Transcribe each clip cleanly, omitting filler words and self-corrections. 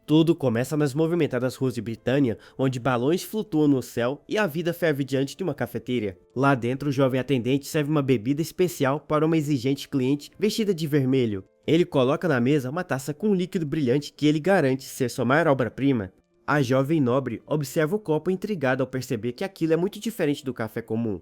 Tudo começa nas movimentadas ruas de Britânia, onde balões flutuam no céu e a vida ferve diante de uma cafeteira. Lá dentro, o jovem atendente serve uma bebida especial para uma exigente cliente vestida de vermelho. Ele coloca na mesa uma taça com um líquido brilhante que ele garante ser sua maior obra-prima. A jovem nobre observa o copo intrigada ao perceber que aquilo é muito diferente do café comum.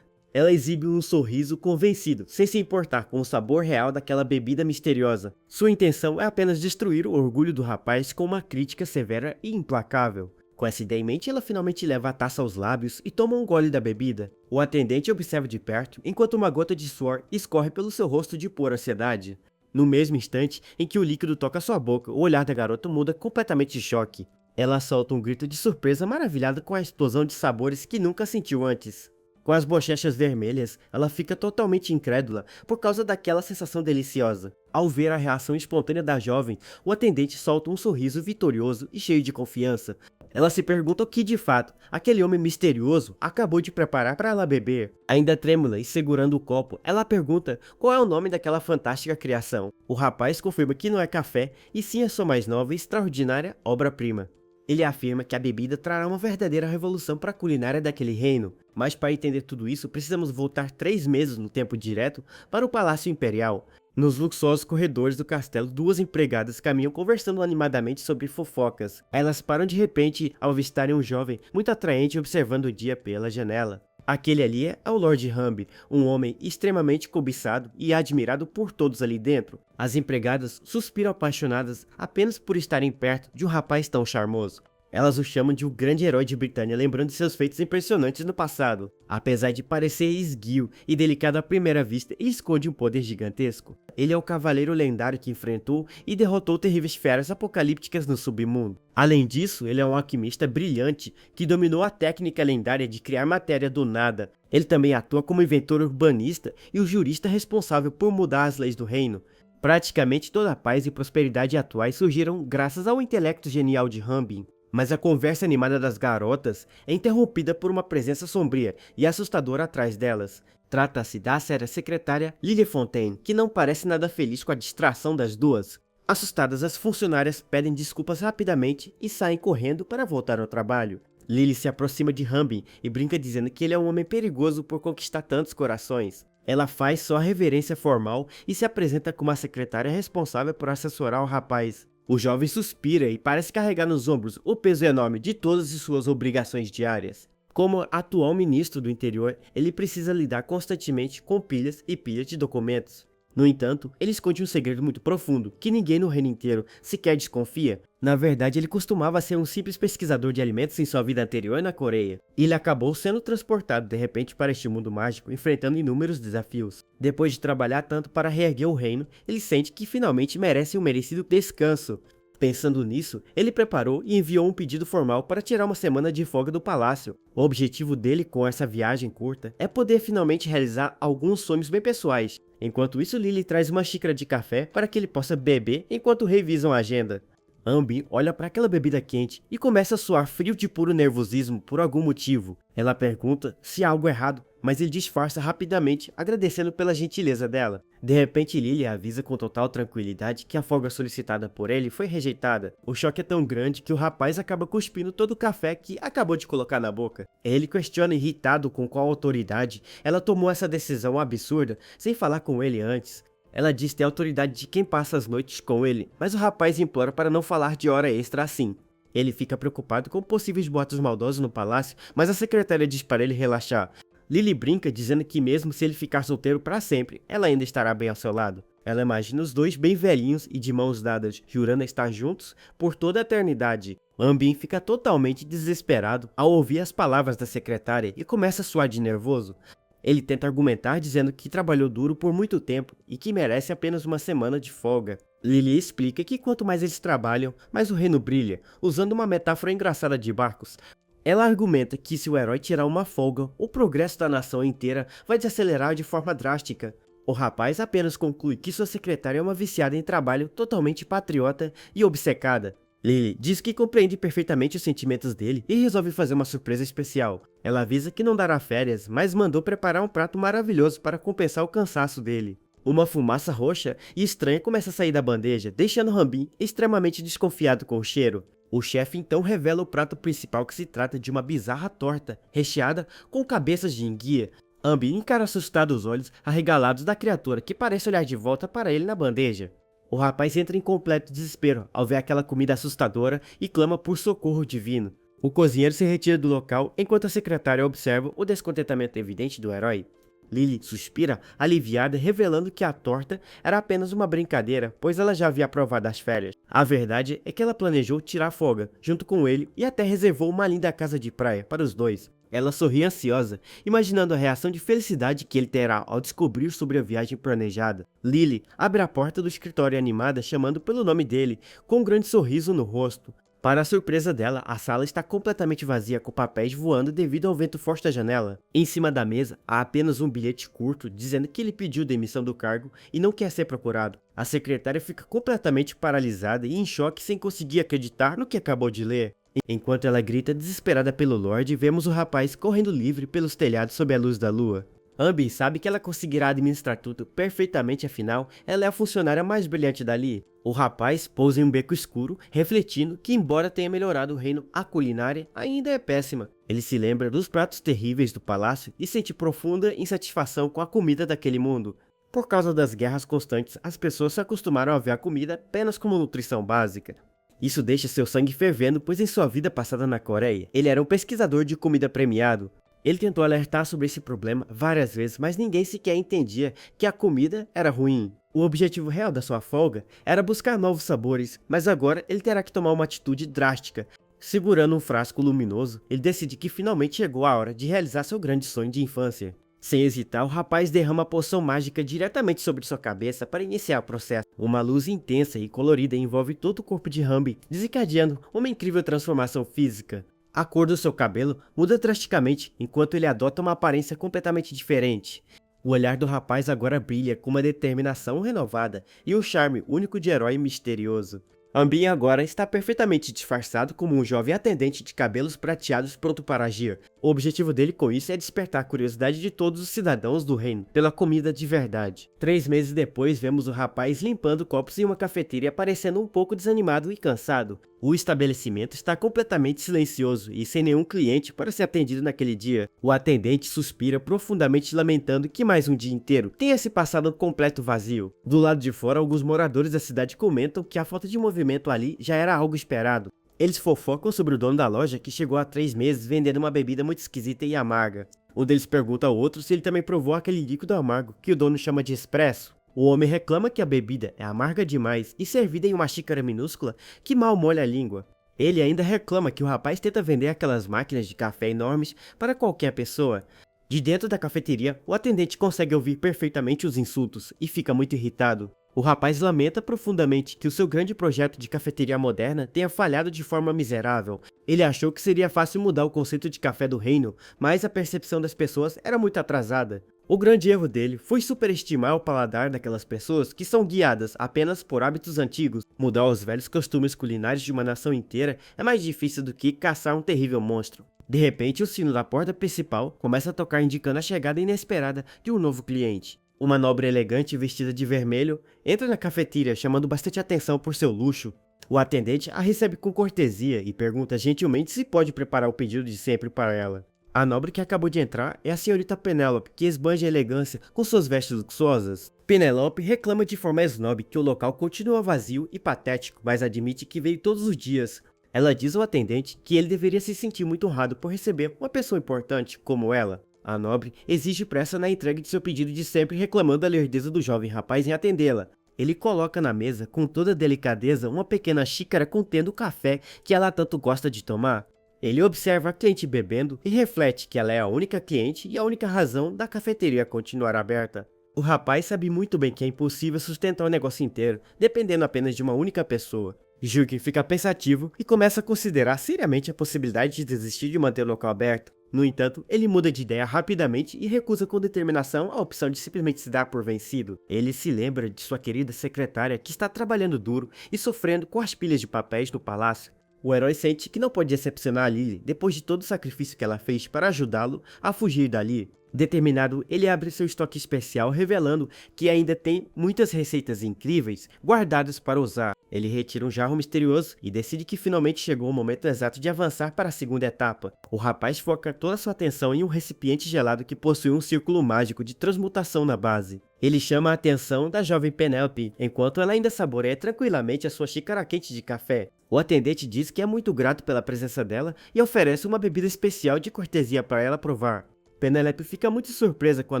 Ela exibe um sorriso convencido, sem se importar com o sabor real daquela bebida misteriosa. Sua intenção é apenas destruir o orgulho do rapaz com uma crítica severa e implacável. Com essa ideia em mente, ela finalmente leva a taça aos lábios e toma um gole da bebida. O atendente observa de perto, enquanto uma gota de suor escorre pelo seu rosto de pura ansiedade. No mesmo instante em que o líquido toca sua boca, o olhar da garota muda completamente de choque. Ela solta um grito de surpresa maravilhada com a explosão de sabores que nunca sentiu antes. Com as bochechas vermelhas, ela fica totalmente incrédula por causa daquela sensação deliciosa. Ao ver a reação espontânea da jovem, o atendente solta um sorriso vitorioso e cheio de confiança. Ela se pergunta o que de fato aquele homem misterioso acabou de preparar para ela beber. Ainda trêmula e segurando o copo, ela pergunta qual é o nome daquela fantástica criação. O rapaz confirma que não é café e sim a sua mais nova e extraordinária obra-prima. Ele afirma que a bebida trará uma verdadeira revolução para a culinária daquele reino, mas para entender tudo isso precisamos voltar 3 meses no tempo direto para o Palácio Imperial. Nos luxuosos corredores do castelo, duas empregadas caminham conversando animadamente sobre fofocas. Elas param de repente ao avistarem um jovem muito atraente observando o dia pela janela. Aquele ali é o Lord Humby, um homem extremamente cobiçado e admirado por todos ali dentro. As empregadas suspiram apaixonadas apenas por estarem perto de um rapaz tão charmoso. Elas o chamam de o grande herói de Britânia, lembrando de seus feitos impressionantes no passado. Apesar de parecer esguio e delicado à primeira vista, ele esconde um poder gigantesco. Ele é o cavaleiro lendário que enfrentou e derrotou terríveis feras apocalípticas no submundo. Além disso, ele é um alquimista brilhante que dominou a técnica lendária de criar matéria do nada. Ele também atua como inventor urbanista e o jurista responsável por mudar as leis do reino. Praticamente toda a paz e prosperidade atuais surgiram graças ao intelecto genial de Humby. Mas a conversa animada das garotas é interrompida por uma presença sombria e assustadora atrás delas. Trata-se da séria secretária Lily Fontaine, que não parece nada feliz com a distração das duas. Assustadas, as funcionárias pedem desculpas rapidamente e saem correndo para voltar ao trabalho. Lily se aproxima de Humby e brinca dizendo que ele é um homem perigoso por conquistar tantos corações. Ela faz sua reverência formal e se apresenta como a secretária responsável por assessorar o rapaz. O jovem suspira e parece carregar nos ombros o peso enorme de todas as suas obrigações diárias. Como atual ministro do interior, ele precisa lidar constantemente com pilhas e pilhas de documentos. No entanto, ele esconde um segredo muito profundo, que ninguém no reino inteiro sequer desconfia. Na verdade, ele costumava ser um simples pesquisador de alimentos em sua vida anterior na Coreia. Ele acabou sendo transportado de repente para este mundo mágico, enfrentando inúmeros desafios. Depois de trabalhar tanto para reerguer o reino, ele sente que finalmente merece um merecido descanso. Pensando nisso, ele preparou e enviou um pedido formal para tirar uma semana de folga do palácio. O objetivo dele com essa viagem curta é poder finalmente realizar alguns sonhos bem pessoais. Enquanto isso, Lily traz uma xícara de café para que ele possa beber enquanto revisam a agenda. Humby olha para aquela bebida quente e começa a suar frio de puro nervosismo por algum motivo. Ela pergunta se há algo errado, mas ele disfarça rapidamente, agradecendo pela gentileza dela. De repente, Lily avisa com total tranquilidade que a folga solicitada por ele foi rejeitada. O choque é tão grande que o rapaz acaba cuspindo todo o café que acabou de colocar na boca. Ele questiona irritado com qual autoridade ela tomou essa decisão absurda sem falar com ele antes. Ela diz ter autoridade de quem passa as noites com ele, mas o rapaz implora para não falar de hora extra assim. Ele fica preocupado com possíveis boatos maldosos no palácio, mas a secretária diz para ele relaxar. Lily brinca dizendo que mesmo se ele ficar solteiro para sempre, ela ainda estará bem ao seu lado. Ela imagina os dois bem velhinhos e de mãos dadas, jurando estar juntos por toda a eternidade. Humby fica totalmente desesperado ao ouvir as palavras da secretária e começa a suar de nervoso. Ele tenta argumentar dizendo que trabalhou duro por muito tempo e que merece apenas uma semana de folga. Lily explica que quanto mais eles trabalham, mais o reino brilha, usando uma metáfora engraçada de barcos. Ela argumenta que se o herói tirar uma folga, o progresso da nação inteira vai desacelerar de forma drástica. O rapaz apenas conclui que sua secretária é uma viciada em trabalho, totalmente patriota e obcecada. Lily diz que compreende perfeitamente os sentimentos dele e resolve fazer uma surpresa especial. Ela avisa que não dará férias, mas mandou preparar um prato maravilhoso para compensar o cansaço dele. Uma fumaça roxa e estranha começa a sair da bandeja, deixando Humby extremamente desconfiado com o cheiro. O chefe então revela o prato principal, que se trata de uma bizarra torta, recheada com cabeças de enguia. Ambi encara assustado os olhos arregalados da criatura, que parece olhar de volta para ele na bandeja. O rapaz entra em completo desespero ao ver aquela comida assustadora e clama por socorro divino. O cozinheiro se retira do local enquanto a secretária observa o descontentamento evidente do herói. Lily suspira, aliviada, revelando que a torta era apenas uma brincadeira, pois ela já havia aprovado as férias. A verdade é que ela planejou tirar folga, junto com ele, e até reservou uma linda casa de praia para os dois. Ela sorri ansiosa, imaginando a reação de felicidade que ele terá ao descobrir sobre a viagem planejada. Lily abre a porta do escritório animada, chamando pelo nome dele, com um grande sorriso no rosto. Para a surpresa dela, a sala está completamente vazia, com papéis voando devido ao vento forte da janela. Em cima da mesa, há apenas um bilhete curto dizendo que ele pediu demissão do cargo e não quer ser procurado. A secretária fica completamente paralisada e em choque, sem conseguir acreditar no que acabou de ler. Enquanto ela grita desesperada pelo Lorde, vemos o rapaz correndo livre pelos telhados sob a luz da lua. Ambi sabe que ela conseguirá administrar tudo perfeitamente, afinal, ela é a funcionária mais brilhante dali. O rapaz pousa em um beco escuro, refletindo que, embora tenha melhorado o reino, a culinária ainda é péssima. Ele se lembra dos pratos terríveis do palácio e sente profunda insatisfação com a comida daquele mundo. Por causa das guerras constantes, as pessoas se acostumaram a ver a comida apenas como nutrição básica. Isso deixa seu sangue fervendo, pois em sua vida passada na Coreia, ele era um pesquisador de comida premiado. Ele tentou alertar sobre esse problema várias vezes, mas ninguém sequer entendia que a comida era ruim. O objetivo real da sua folga era buscar novos sabores, mas agora ele terá que tomar uma atitude drástica. Segurando um frasco luminoso, ele decide que finalmente chegou a hora de realizar seu grande sonho de infância. Sem hesitar, o rapaz derrama a poção mágica diretamente sobre sua cabeça para iniciar o processo. Uma luz intensa e colorida envolve todo o corpo de Ambi, desencadeando uma incrível transformação física. A cor do seu cabelo muda drasticamente enquanto ele adota uma aparência completamente diferente. O olhar do rapaz agora brilha com uma determinação renovada e um charme único de herói misterioso. Ambi agora está perfeitamente disfarçado como um jovem atendente de cabelos prateados pronto para agir. O objetivo dele com isso é despertar a curiosidade de todos os cidadãos do reino pela comida de verdade. 3 meses depois, vemos o rapaz limpando copos em uma cafeteria, parecendo um pouco desanimado e cansado. O estabelecimento está completamente silencioso e sem nenhum cliente para ser atendido naquele dia. O atendente suspira profundamente, lamentando que mais um dia inteiro tenha se passado um completo vazio. Do lado de fora, alguns moradores da cidade comentam que a falta de movimento ali já era algo esperado. Eles fofocam sobre o dono da loja, que chegou há 3 meses vendendo uma bebida muito esquisita e amarga. Um deles pergunta ao outro se ele também provou aquele líquido amargo que o dono chama de expresso. O homem reclama que a bebida é amarga demais e servida em uma xícara minúscula que mal molha a língua. Ele ainda reclama que o rapaz tenta vender aquelas máquinas de café enormes para qualquer pessoa. De dentro da cafeteria, o atendente consegue ouvir perfeitamente os insultos e fica muito irritado. O rapaz lamenta profundamente que o seu grande projeto de cafeteria moderna tenha falhado de forma miserável. Ele achou que seria fácil mudar o conceito de café do reino, mas a percepção das pessoas era muito atrasada. O grande erro dele foi superestimar o paladar daquelas pessoas que são guiadas apenas por hábitos antigos. Mudar os velhos costumes culinários de uma nação inteira é mais difícil do que caçar um terrível monstro. De repente, o sino da porta principal começa a tocar, indicando a chegada inesperada de um novo cliente. Uma nobre elegante vestida de vermelho entra na cafeteria, chamando bastante atenção por seu luxo. O atendente a recebe com cortesia e pergunta gentilmente se pode preparar o pedido de sempre para ela. A nobre que acabou de entrar é a senhorita Penélope, que esbanja elegância com suas vestes luxuosas. Penélope reclama de forma snob que o local continua vazio e patético, mas admite que veio todos os dias. Ela diz ao atendente que ele deveria se sentir muito honrado por receber uma pessoa importante como ela. A nobre exige pressa na entrega de seu pedido de sempre, reclamando da lerdeza do jovem rapaz em atendê-la. Ele coloca na mesa com toda delicadeza uma pequena xícara contendo o café que ela tanto gosta de tomar. Ele observa a cliente bebendo e reflete que ela é a única cliente e a única razão da cafeteria continuar aberta. O rapaz sabe muito bem que é impossível sustentar o negócio inteiro, dependendo apenas de uma única pessoa. Jurgen fica pensativo e começa a considerar seriamente a possibilidade de desistir de manter o local aberto. No entanto, ele muda de ideia rapidamente e recusa com determinação a opção de simplesmente se dar por vencido. Ele se lembra de sua querida secretária, que está trabalhando duro e sofrendo com as pilhas de papéis no palácio. O herói sente que não pode decepcionar a Lily depois de todo o sacrifício que ela fez para ajudá-lo a fugir dali. Determinado, ele abre seu estoque especial, revelando que ainda tem muitas receitas incríveis guardadas para usar. Ele retira um jarro misterioso e decide que finalmente chegou o momento exato de avançar para a segunda etapa. O rapaz foca toda sua atenção em um recipiente gelado que possui um círculo mágico de transmutação na base. Ele chama a atenção da jovem Penelope, enquanto ela ainda saboreia tranquilamente a sua xícara quente de café. O atendente diz que é muito grato pela presença dela e oferece uma bebida especial de cortesia para ela provar. Penelope fica muito surpresa com a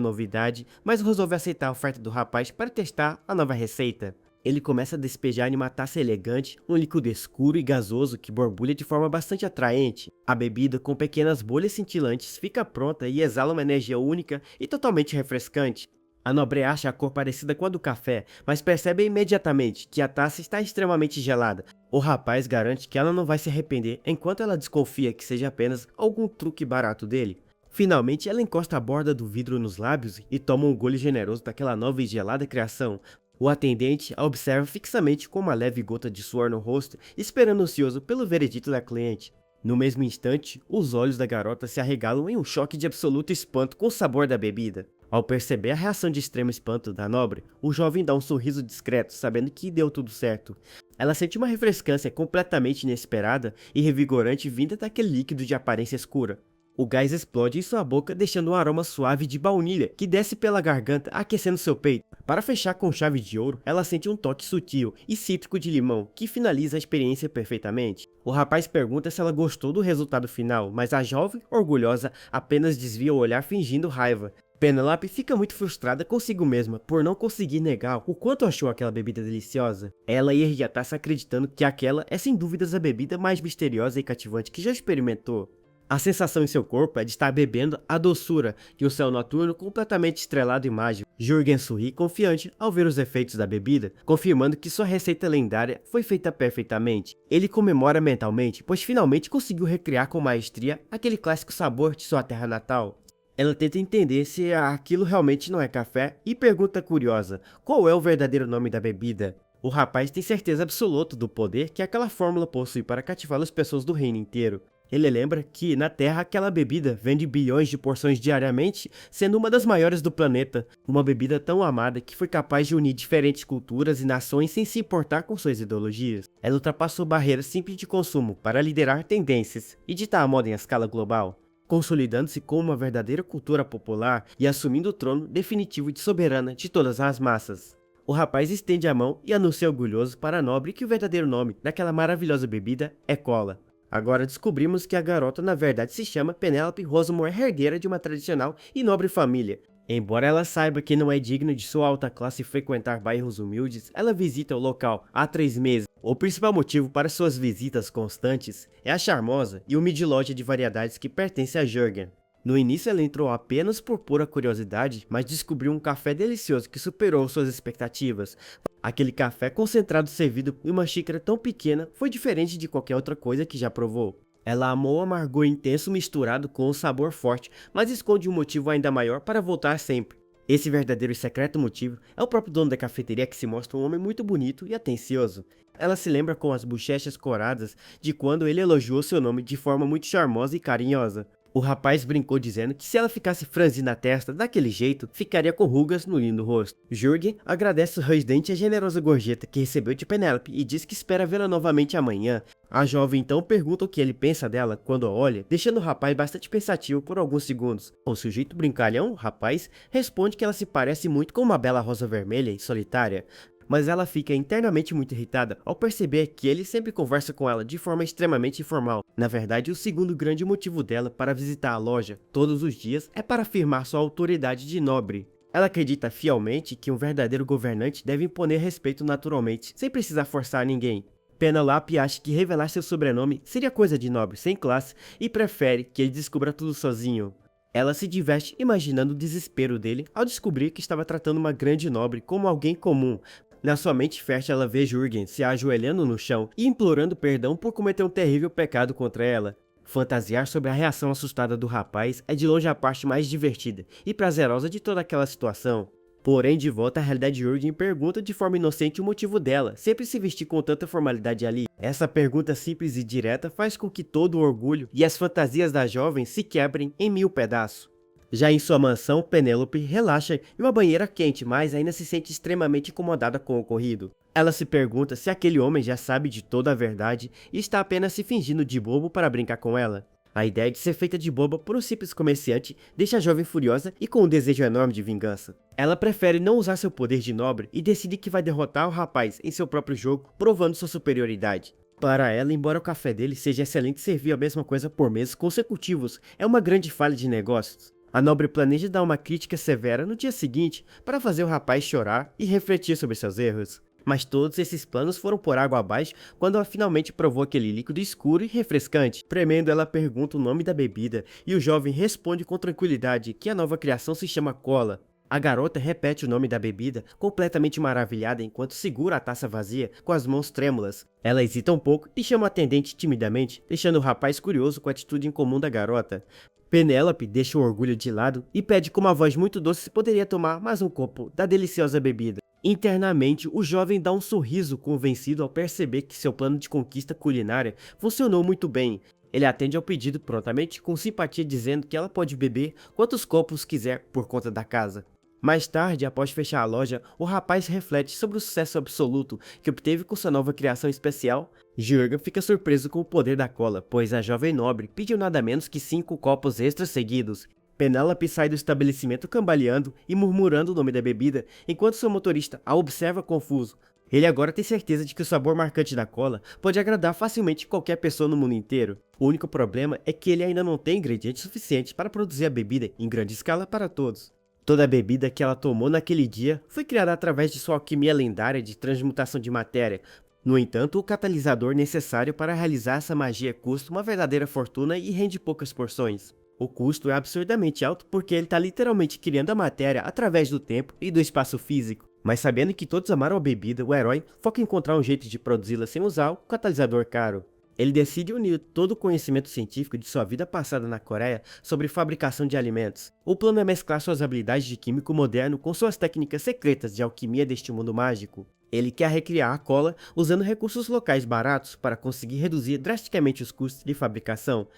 novidade, mas resolve aceitar a oferta do rapaz para testar a nova receita. Ele começa a despejar em uma taça elegante um líquido escuro e gasoso que borbulha de forma bastante atraente. A bebida, com pequenas bolhas cintilantes, fica pronta e exala uma energia única e totalmente refrescante. A nobre acha a cor parecida com a do café, mas percebe imediatamente que a taça está extremamente gelada. O rapaz garante que ela não vai se arrepender, enquanto ela desconfia que seja apenas algum truque barato dele. Finalmente, ela encosta a borda do vidro nos lábios e toma um gole generoso daquela nova e gelada criação. O atendente a observa fixamente com uma leve gota de suor no rosto, esperando ansioso pelo veredito da cliente. No mesmo instante, os olhos da garota se arregalam em um choque de absoluto espanto com o sabor da bebida. Ao perceber a reação de extremo espanto da nobre, o jovem dá um sorriso discreto, sabendo que deu tudo certo. Ela sente uma refrescância completamente inesperada e revigorante vinda daquele líquido de aparência escura. O gás explode em sua boca, deixando um aroma suave de baunilha que desce pela garganta, aquecendo seu peito. Para fechar com chave de ouro, ela sente um toque sutil e cítrico de limão, que finaliza a experiência perfeitamente. O rapaz pergunta se ela gostou do resultado final, mas a jovem, orgulhosa, apenas desvia o olhar fingindo raiva. Penelope fica muito frustrada consigo mesma por não conseguir negar o quanto achou aquela bebida deliciosa. Ela ergue a taça acreditando que aquela é sem dúvidas a bebida mais misteriosa e cativante que já experimentou. A sensação em seu corpo é de estar bebendo a doçura de um céu noturno completamente estrelado e mágico. Jürgen sorri confiante ao ver os efeitos da bebida, confirmando que sua receita lendária foi feita perfeitamente. Ele comemora mentalmente, pois finalmente conseguiu recriar com maestria aquele clássico sabor de sua terra natal. Ela tenta entender se aquilo realmente não é café e pergunta curiosa, qual é o verdadeiro nome da bebida? O rapaz tem certeza absoluta do poder que aquela fórmula possui para cativar as pessoas do reino inteiro. Ele lembra que, na Terra, aquela bebida vende bilhões de porções diariamente, sendo uma das maiores do planeta. Uma bebida tão amada que foi capaz de unir diferentes culturas e nações sem se importar com suas ideologias. Ela ultrapassou barreiras simples de consumo para liderar tendências e ditar a moda em escala global, consolidando-se como uma verdadeira cultura popular e assumindo o trono definitivo de soberana de todas as massas. O rapaz estende a mão e anuncia orgulhoso para a nobre que o verdadeiro nome daquela maravilhosa bebida é cola. Agora descobrimos que a garota na verdade se chama Penelope Rosemore, herdeira de uma tradicional e nobre família. Embora ela saiba que não é digna de sua alta classe frequentar bairros humildes, ela visita o local há 3 meses. O principal motivo para suas visitas constantes é a charmosa e humilde loja de variedades que pertence a Jürgen. No início ela entrou apenas por pura curiosidade, mas descobriu um café delicioso que superou suas expectativas. Aquele café concentrado servido em uma xícara tão pequena foi diferente de qualquer outra coisa que já provou. Ela amou o amargor intenso misturado com o sabor forte, mas esconde um motivo ainda maior para voltar sempre. Esse verdadeiro e secreto motivo é o próprio dono da cafeteria, que se mostra um homem muito bonito e atencioso. Ela se lembra com as bochechas coradas de quando ele elogiou seu nome de forma muito charmosa e carinhosa. O rapaz brincou dizendo que se ela ficasse franzindo a testa daquele jeito, ficaria com rugas no lindo rosto. Jürgen agradece sorridente a generosa gorjeta que recebeu de Penelope e diz que espera vê-la novamente amanhã. A jovem então pergunta o que ele pensa dela quando a olha, deixando o rapaz bastante pensativo por alguns segundos. O sujeito brincalhão, o rapaz, responde que ela se parece muito com uma bela rosa vermelha e solitária. Mas ela fica internamente muito irritada ao perceber que ele sempre conversa com ela de forma extremamente informal. Na verdade, o segundo grande motivo dela para visitar a loja todos os dias é para afirmar sua autoridade de nobre. Ela acredita fielmente que um verdadeiro governante deve imponer respeito naturalmente, sem precisar forçar ninguém. Penelope acha que revelar seu sobrenome seria coisa de nobre sem classe e prefere que ele descubra tudo sozinho. Ela se diverte imaginando o desespero dele ao descobrir que estava tratando uma grande nobre como alguém comum. Na sua mente fértil, ela vê Jürgen se ajoelhando no chão e implorando perdão por cometer um terrível pecado contra ela. Fantasiar sobre a reação assustada do rapaz é de longe a parte mais divertida e prazerosa de toda aquela situação. Porém, de volta à realidade, Jürgen pergunta de forma inocente o motivo dela sempre se vestir com tanta formalidade ali. Essa pergunta simples e direta faz com que todo o orgulho e as fantasias da jovem se quebrem em 1000 pedaços. Já em sua mansão, Penélope relaxa em uma banheira quente, mas ainda se sente extremamente incomodada com o ocorrido. Ela se pergunta se aquele homem já sabe de toda a verdade e está apenas se fingindo de bobo para brincar com ela. A ideia de ser feita de boba por um simples comerciante deixa a jovem furiosa e com um desejo enorme de vingança. Ela prefere não usar seu poder de nobre e decide que vai derrotar o rapaz em seu próprio jogo, provando sua superioridade. Para ela, embora o café dele seja excelente, servir a mesma coisa por meses consecutivos é uma grande falha de negócios. A nobre planeja dar uma crítica severa no dia seguinte para fazer o rapaz chorar e refletir sobre seus erros. Mas todos esses planos foram por água abaixo quando ela finalmente provou aquele líquido escuro e refrescante. Premendo, ela pergunta o nome da bebida e o jovem responde com tranquilidade que a nova criação se chama cola. A garota repete o nome da bebida, completamente maravilhada enquanto segura a taça vazia com as mãos trêmulas. Ela hesita um pouco e chama o atendente timidamente, deixando o rapaz curioso com a atitude incomum da garota. Penélope deixa o orgulho de lado e pede com uma voz muito doce se poderia tomar mais um copo da deliciosa bebida. Internamente, o jovem dá um sorriso convencido ao perceber que seu plano de conquista culinária funcionou muito bem. Ele atende ao pedido prontamente, com simpatia dizendo que ela pode beber quantos copos quiser por conta da casa. Mais tarde, após fechar a loja, o rapaz reflete sobre o sucesso absoluto que obteve com sua nova criação especial. Jurgen fica surpreso com o poder da cola, pois a jovem nobre pediu nada menos que 5 copos extras seguidos. Penélope sai do estabelecimento cambaleando e murmurando o nome da bebida, enquanto seu motorista a observa confuso. Ele agora tem certeza de que o sabor marcante da cola pode agradar facilmente qualquer pessoa no mundo inteiro. O único problema é que ele ainda não tem ingredientes suficientes para produzir a bebida em grande escala para todos. Toda a bebida que ela tomou naquele dia foi criada através de sua alquimia lendária de transmutação de matéria. No entanto, o catalisador necessário para realizar essa magia custa uma verdadeira fortuna e rende poucas porções. O custo é absurdamente alto porque ele está literalmente criando a matéria através do tempo e do espaço físico. Mas sabendo que todos amaram a bebida, o herói foca em encontrar um jeito de produzi-la sem usar o catalisador caro. Ele decide unir todo o conhecimento científico de sua vida passada na Coreia sobre fabricação de alimentos. O plano é mesclar suas habilidades de químico moderno com suas técnicas secretas de alquimia deste mundo mágico. Ele quer recriar a cola usando recursos locais baratos para conseguir reduzir drasticamente os custos de fabricação.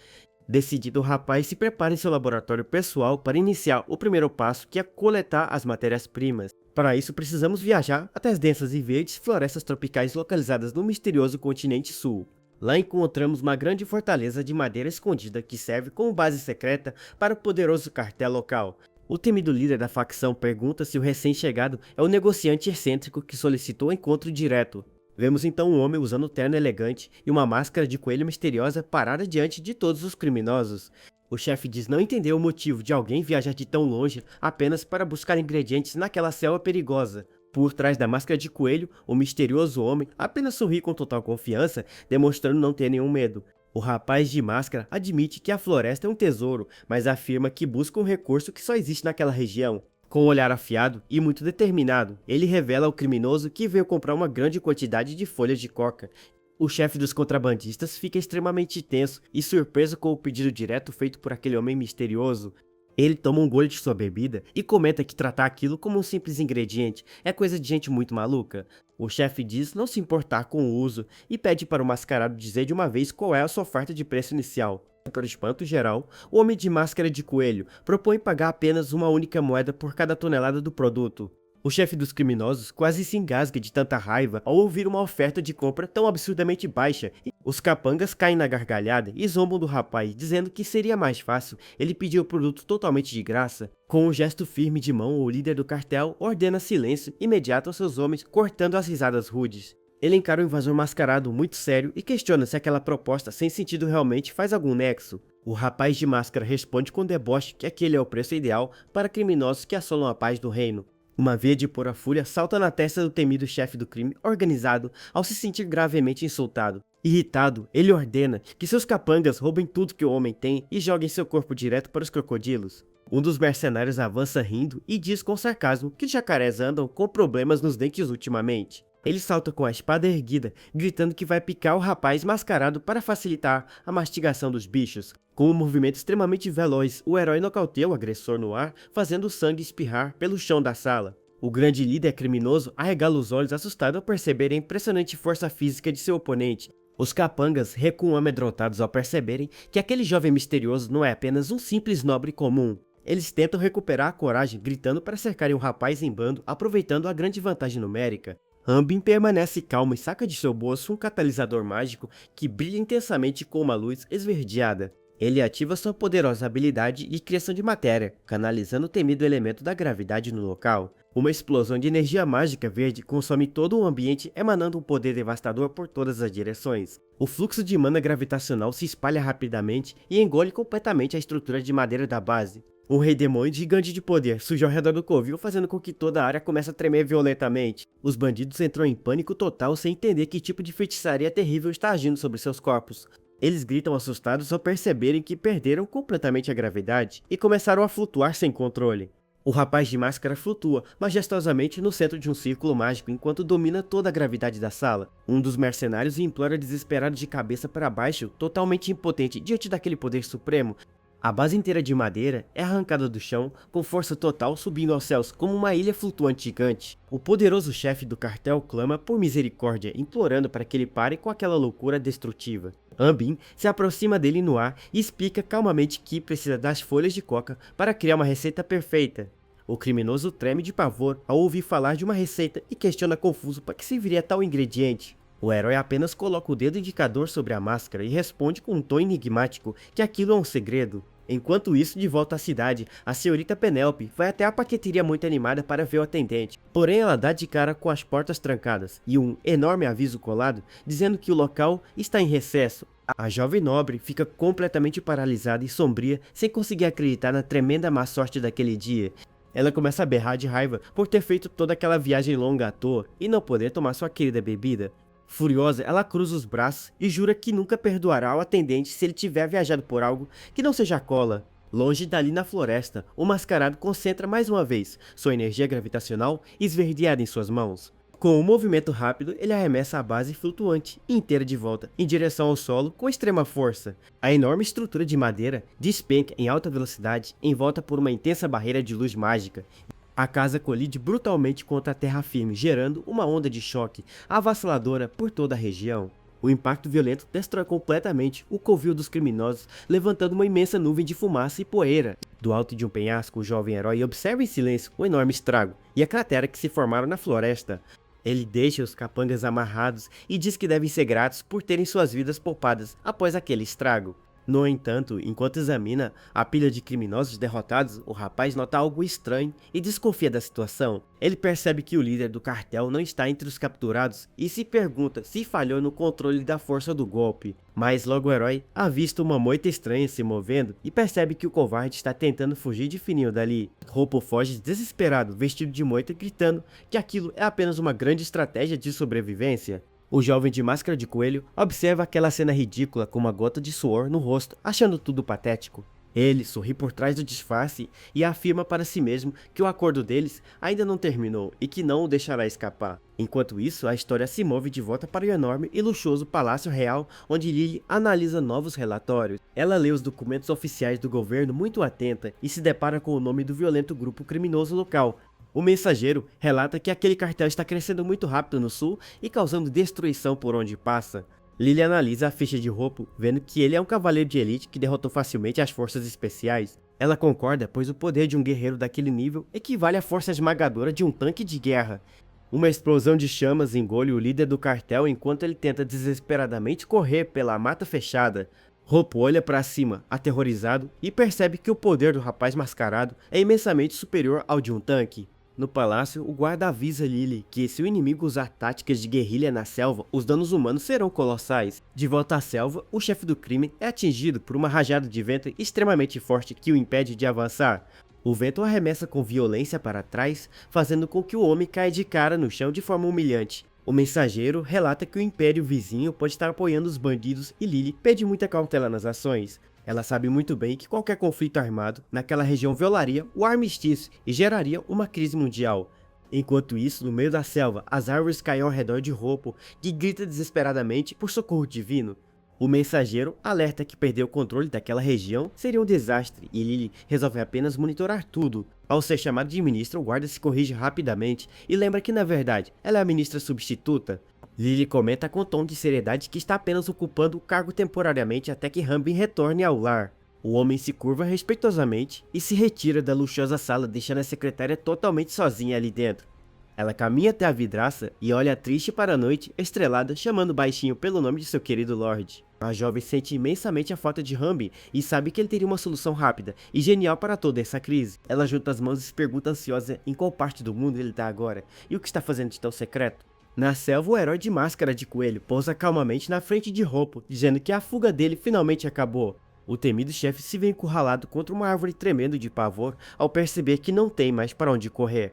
Decidido, o rapaz se prepara em seu laboratório pessoal para iniciar o primeiro passo, que é coletar as matérias-primas. Para isso, precisamos viajar até as densas e verdes florestas tropicais localizadas no misterioso continente sul. Lá encontramos uma grande fortaleza de madeira escondida que serve como base secreta para o poderoso cartel local. O temido líder da facção pergunta se o recém-chegado é o negociante excêntrico que solicitou o encontro direto. Vemos então um homem usando um terno elegante e uma máscara de coelho misteriosa parada diante de todos os criminosos. O chefe diz não entender o motivo de alguém viajar de tão longe apenas para buscar ingredientes naquela selva perigosa. Por trás da máscara de coelho, o misterioso homem apenas sorri com total confiança, demonstrando não ter nenhum medo. O rapaz de máscara admite que a floresta é um tesouro, mas afirma que busca um recurso que só existe naquela região. Com um olhar afiado e muito determinado, ele revela ao criminoso que veio comprar uma grande quantidade de folhas de coca. O chefe dos contrabandistas fica extremamente tenso e surpreso com o pedido direto feito por aquele homem misterioso. Ele toma um gole de sua bebida e comenta que tratar aquilo como um simples ingrediente é coisa de gente muito maluca. O chefe diz não se importar com o uso e pede para o mascarado dizer de uma vez qual é a sua oferta de preço inicial. Para o espanto geral, o homem de máscara de coelho propõe pagar apenas uma única moeda por cada tonelada do produto. O chefe dos criminosos quase se engasga de tanta raiva ao ouvir uma oferta de compra tão absurdamente baixa. Os capangas caem na gargalhada e zombam do rapaz, dizendo que seria mais fácil ele pedir o produto totalmente de graça. Com um gesto firme de mão, o líder do cartel ordena silêncio imediato aos seus homens, cortando as risadas rudes. Ele encara o invasor mascarado muito sério e questiona se aquela proposta sem sentido realmente faz algum nexo. O rapaz de máscara responde com deboche que aquele é o preço ideal para criminosos que assolam a paz do reino. Uma veia de pura fúria salta na testa do temido chefe do crime organizado ao se sentir gravemente insultado. Irritado, ele ordena que seus capangas roubem tudo que o homem tem e joguem seu corpo direto para os crocodilos. Um dos mercenários avança rindo e diz com sarcasmo que os jacarés andam com problemas nos dentes ultimamente. Ele salta com a espada erguida, gritando que vai picar o rapaz mascarado para facilitar a mastigação dos bichos. Com um movimento extremamente veloz, o herói nocauteia o agressor no ar, fazendo o sangue espirrar pelo chão da sala. O grande líder criminoso arregala os olhos assustado ao perceber a impressionante força física de seu oponente. Os capangas recuam amedrontados ao perceberem que aquele jovem misterioso não é apenas um simples nobre comum. Eles tentam recuperar a coragem gritando para cercarem o rapaz em bando, aproveitando a grande vantagem numérica. Ambin permanece calmo e saca de seu bolso um catalisador mágico que brilha intensamente com uma luz esverdeada. Ele ativa sua poderosa habilidade de criação de matéria, canalizando o temido elemento da gravidade no local. Uma explosão de energia mágica verde consome todo o ambiente, emanando um poder devastador por todas as direções. O fluxo de mana gravitacional se espalha rapidamente e engole completamente a estrutura de madeira da base. Um rei demônio gigante de poder surge ao redor do covil, fazendo com que toda a área comece a tremer violentamente. Os bandidos entram em pânico total sem entender que tipo de feitiçaria terrível está agindo sobre seus corpos. Eles gritam assustados ao perceberem que perderam completamente a gravidade e começaram a flutuar sem controle. O rapaz de máscara flutua majestosamente no centro de um círculo mágico enquanto domina toda a gravidade da sala. Um dos mercenários implora desesperado de cabeça para baixo, totalmente impotente diante daquele poder supremo. A base inteira de madeira é arrancada do chão, com força total subindo aos céus como uma ilha flutuante gigante. O poderoso chefe do cartel clama por misericórdia, implorando para que ele pare com aquela loucura destrutiva. Ambin se aproxima dele no ar e explica calmamente que precisa das folhas de coca para criar uma receita perfeita. O criminoso treme de pavor ao ouvir falar de uma receita e questiona confuso para que serviria tal ingrediente. O herói apenas coloca o dedo indicador sobre a máscara e responde com um tom enigmático que aquilo é um segredo. Enquanto isso, de volta à cidade, a senhorita Penélope vai até a paqueteria muito animada para ver o atendente. Porém, ela dá de cara com as portas trancadas e um enorme aviso colado dizendo que o local está em recesso. A jovem nobre fica completamente paralisada e sombria, sem conseguir acreditar na tremenda má sorte daquele dia. Ela começa a berrar de raiva por ter feito toda aquela viagem longa à toa e não poder tomar sua querida bebida. Furiosa, ela cruza os braços e jura que nunca perdoará ao atendente se ele tiver viajado por algo que não seja cola. Longe dali na floresta, o mascarado concentra mais uma vez sua energia gravitacional esverdeada em suas mãos. Com um movimento rápido, ele arremessa a base flutuante inteira de volta em direção ao solo com extrema força. A enorme estrutura de madeira despenca em alta velocidade, envolta por uma intensa barreira de luz mágica. A casa colide brutalmente contra a terra firme, gerando uma onda de choque avassaladora por toda a região. O impacto violento destrói completamente o covil dos criminosos, levantando uma imensa nuvem de fumaça e poeira. Do alto de um penhasco, o jovem herói observa em silêncio o enorme estrago e a cratera que se formaram na floresta. Ele deixa os capangas amarrados e diz que devem ser gratos por terem suas vidas poupadas após aquele estrago. No entanto, enquanto examina a pilha de criminosos derrotados, o rapaz nota algo estranho e desconfia da situação. Ele percebe que o líder do cartel não está entre os capturados e se pergunta se falhou no controle da força do golpe. Mas logo o herói avista uma moita estranha se movendo e percebe que o covarde está tentando fugir de fininho dali. Roupo foge desesperado, vestido de moita, gritando que aquilo é apenas uma grande estratégia de sobrevivência. O jovem de máscara de coelho observa aquela cena ridícula com uma gota de suor no rosto, achando tudo patético. Ele sorri por trás do disfarce e afirma para si mesmo que o acordo deles ainda não terminou e que não o deixará escapar. Enquanto isso, a história se move de volta para o enorme e luxuoso Palácio Real, onde Lily analisa novos relatórios. Ela lê os documentos oficiais do governo muito atenta e se depara com o nome do violento grupo criminoso local. O mensageiro relata que aquele cartel está crescendo muito rápido no sul e causando destruição por onde passa. Lily analisa a ficha de Roupo, vendo que ele é um cavaleiro de elite que derrotou facilmente as forças especiais. Ela concorda, pois o poder de um guerreiro daquele nível equivale à força esmagadora de um tanque de guerra. Uma explosão de chamas engole o líder do cartel enquanto ele tenta desesperadamente correr pela mata fechada. Roupo olha para cima, aterrorizado, e percebe que o poder do rapaz mascarado é imensamente superior ao de um tanque. No palácio, o guarda avisa Lily que se o inimigo usar táticas de guerrilha na selva, os danos humanos serão colossais. De volta à selva, o chefe do crime é atingido por uma rajada de vento extremamente forte que o impede de avançar. O vento o arremessa com violência para trás, fazendo com que o homem caia de cara no chão de forma humilhante. O mensageiro relata que o império vizinho pode estar apoiando os bandidos e Lily pede muita cautela nas ações. Ela sabe muito bem que qualquer conflito armado naquela região violaria o armistício e geraria uma crise mundial. Enquanto isso, no meio da selva, as árvores caem ao redor de Roupo, que grita desesperadamente por socorro divino. O mensageiro alerta que perder o controle daquela região seria um desastre e Lily resolve apenas monitorar tudo. Ao ser chamado de ministra, o guarda se corrige rapidamente e lembra que na verdade ela é a ministra substituta. Lily comenta com tom de seriedade que está apenas ocupando o cargo temporariamente até que Ambin retorne ao lar. O homem se curva respeitosamente e se retira da luxuosa sala, deixando a secretária totalmente sozinha ali dentro. Ela caminha até a vidraça e olha triste para a noite estrelada, chamando baixinho pelo nome de seu querido Lorde. A jovem sente imensamente a falta de Humby e sabe que ele teria uma solução rápida e genial para toda essa crise. Ela junta as mãos e se pergunta ansiosa em qual parte do mundo ele está agora e o que está fazendo de tão secreto. Na selva, o herói de máscara de coelho pousa calmamente na frente de Hoppo, dizendo que a fuga dele finalmente acabou. O temido chefe se vê encurralado contra uma árvore, tremendo de pavor ao perceber que não tem mais para onde correr.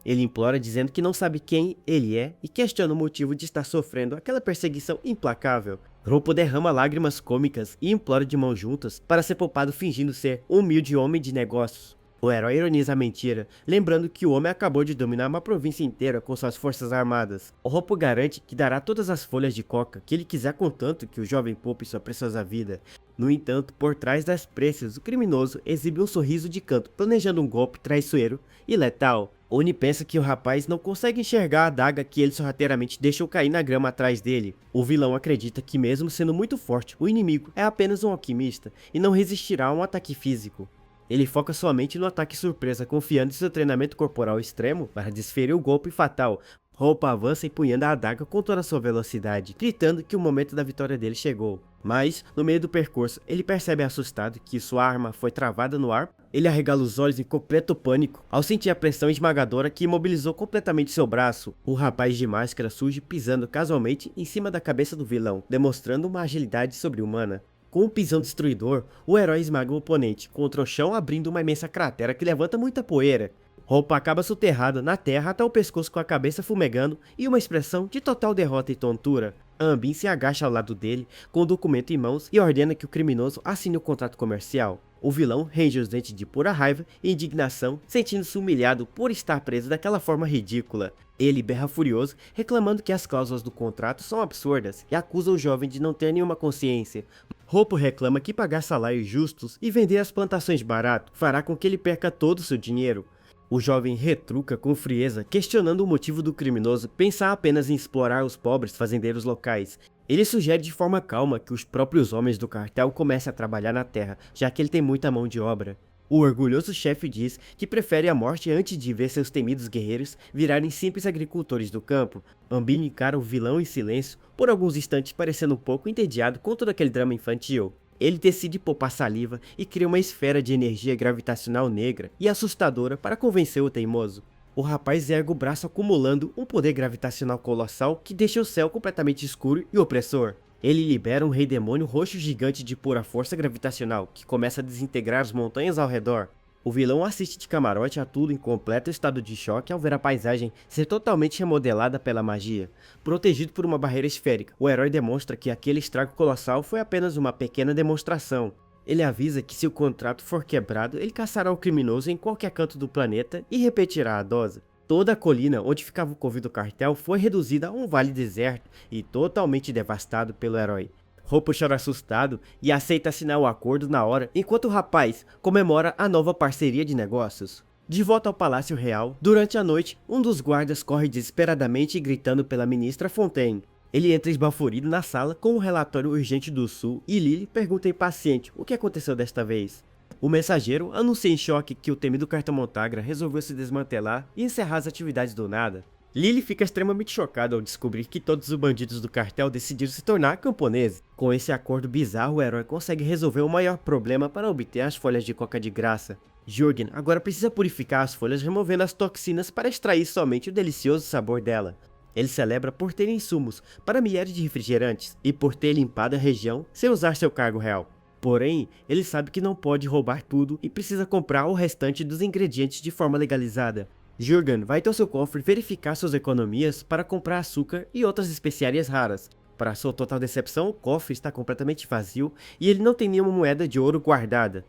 Ele implora dizendo que não sabe quem ele é e questiona o motivo de estar sofrendo aquela perseguição implacável. Hoppo derrama lágrimas cômicas e implora de mãos juntas para ser poupado fingindo ser um humilde homem de negócios. O herói ironiza a mentira, lembrando que o homem acabou de dominar uma província inteira com suas forças armadas. O Hoppo garante que dará todas as folhas de coca que ele quiser, contanto que o jovem poupe sua preciosa vida. No entanto, por trás das preces, o criminoso exibe um sorriso de canto, planejando um golpe traiçoeiro e letal. Oni pensa que o rapaz não consegue enxergar a adaga que ele sorrateiramente deixou cair na grama atrás dele. O vilão acredita que, mesmo sendo muito forte, o inimigo é apenas um alquimista e não resistirá a um ataque físico. Ele foca somente no ataque surpresa, confiando em seu treinamento corporal extremo para desferir o golpe fatal. Hoppo avança empunhando a adaga com toda a sua velocidade, gritando que o momento da vitória dele chegou. Mas, no meio do percurso, ele percebe assustado que sua arma foi travada no ar. Ele arregala os olhos em completo pânico ao sentir a pressão esmagadora que imobilizou completamente seu braço. O rapaz de máscara surge pisando casualmente em cima da cabeça do vilão, demonstrando uma agilidade sobre-humana. Com um pisão destruidor, o herói esmaga o oponente contra o chão, abrindo uma imensa cratera que levanta muita poeira. Hoppo acaba soterrado na terra até o pescoço com a cabeça fumegando e uma expressão de total derrota e tontura. Ambin se agacha ao lado dele, com o documento em mãos, e ordena que o criminoso assine o contrato comercial. O vilão range os dentes de pura raiva e indignação, sentindo-se humilhado por estar preso daquela forma ridícula. Ele berra furioso, reclamando que as cláusulas do contrato são absurdas e acusa o jovem de não ter nenhuma consciência. Hoppo reclama que pagar salários justos e vender as plantações barato fará com que ele perca todo o seu dinheiro. O jovem retruca com frieza, questionando o motivo do criminoso pensar apenas em explorar os pobres fazendeiros locais. Ele sugere de forma calma que os próprios homens do cartel comecem a trabalhar na terra, já que ele tem muita mão de obra. O orgulhoso chefe diz que prefere a morte antes de ver seus temidos guerreiros virarem simples agricultores do campo. Ambin encara o vilão em silêncio, por alguns instantes parecendo um pouco entediado com todo aquele drama infantil. Ele decide poupar saliva e cria uma esfera de energia gravitacional negra e assustadora para convencer o teimoso. O rapaz ergue o braço acumulando um poder gravitacional colossal que deixa o céu completamente escuro e opressor. Ele libera um rei demônio roxo gigante de pura força gravitacional que começa a desintegrar as montanhas ao redor. O vilão assiste de camarote a tudo em completo estado de choque ao ver a paisagem ser totalmente remodelada pela magia. Protegido por uma barreira esférica, o herói demonstra que aquele estrago colossal foi apenas uma pequena demonstração. Ele avisa que se o contrato for quebrado, ele caçará o criminoso em qualquer canto do planeta e repetirá a dose. Toda a colina onde ficava o covil do cartel foi reduzida a um vale deserto e totalmente devastado pelo herói. Hoppo chora assustado e aceita assinar o acordo na hora, enquanto o rapaz comemora a nova parceria de negócios. De volta ao Palácio Real, durante a noite, um dos guardas corre desesperadamente gritando pela ministra Fontaine. Ele entra esbaforido na sala com um relatório urgente do Sul e Lily pergunta impaciente o que aconteceu desta vez. O mensageiro anuncia em choque que o temido Cartão Montagra resolveu se desmantelar e encerrar as atividades do nada. Lily fica extremamente chocada ao descobrir que todos os bandidos do cartel decidiram se tornar camponeses. Com esse acordo bizarro, o herói consegue resolver o maior problema para obter as folhas de coca de graça. Jürgen agora precisa purificar as folhas removendo as toxinas para extrair somente o delicioso sabor dela. Ele celebra por ter insumos para milhares de refrigerantes e por ter limpado a região sem usar seu cargo real. Porém, ele sabe que não pode roubar tudo e precisa comprar o restante dos ingredientes de forma legalizada. Jürgen vai até o seu cofre verificar suas economias para comprar açúcar e outras especiarias raras. Para sua total decepção, o cofre está completamente vazio e ele não tem nenhuma moeda de ouro guardada.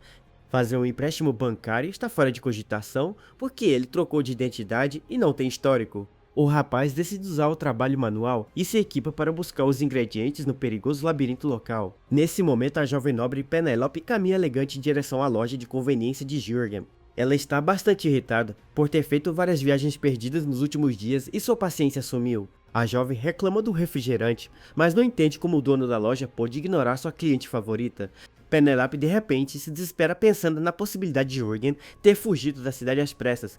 Fazer um empréstimo bancário está fora de cogitação porque ele trocou de identidade e não tem histórico. O rapaz decide usar o trabalho manual e se equipa para buscar os ingredientes no perigoso labirinto local. Nesse momento, a jovem nobre Penelope caminha elegante em direção à loja de conveniência de Jürgen. Ela está bastante irritada por ter feito várias viagens perdidas nos últimos dias e sua paciência sumiu. A jovem reclama do refrigerante, mas não entende como o dono da loja pôde ignorar sua cliente favorita. Penelope de repente se desespera pensando na possibilidade de Jürgen ter fugido da cidade às pressas.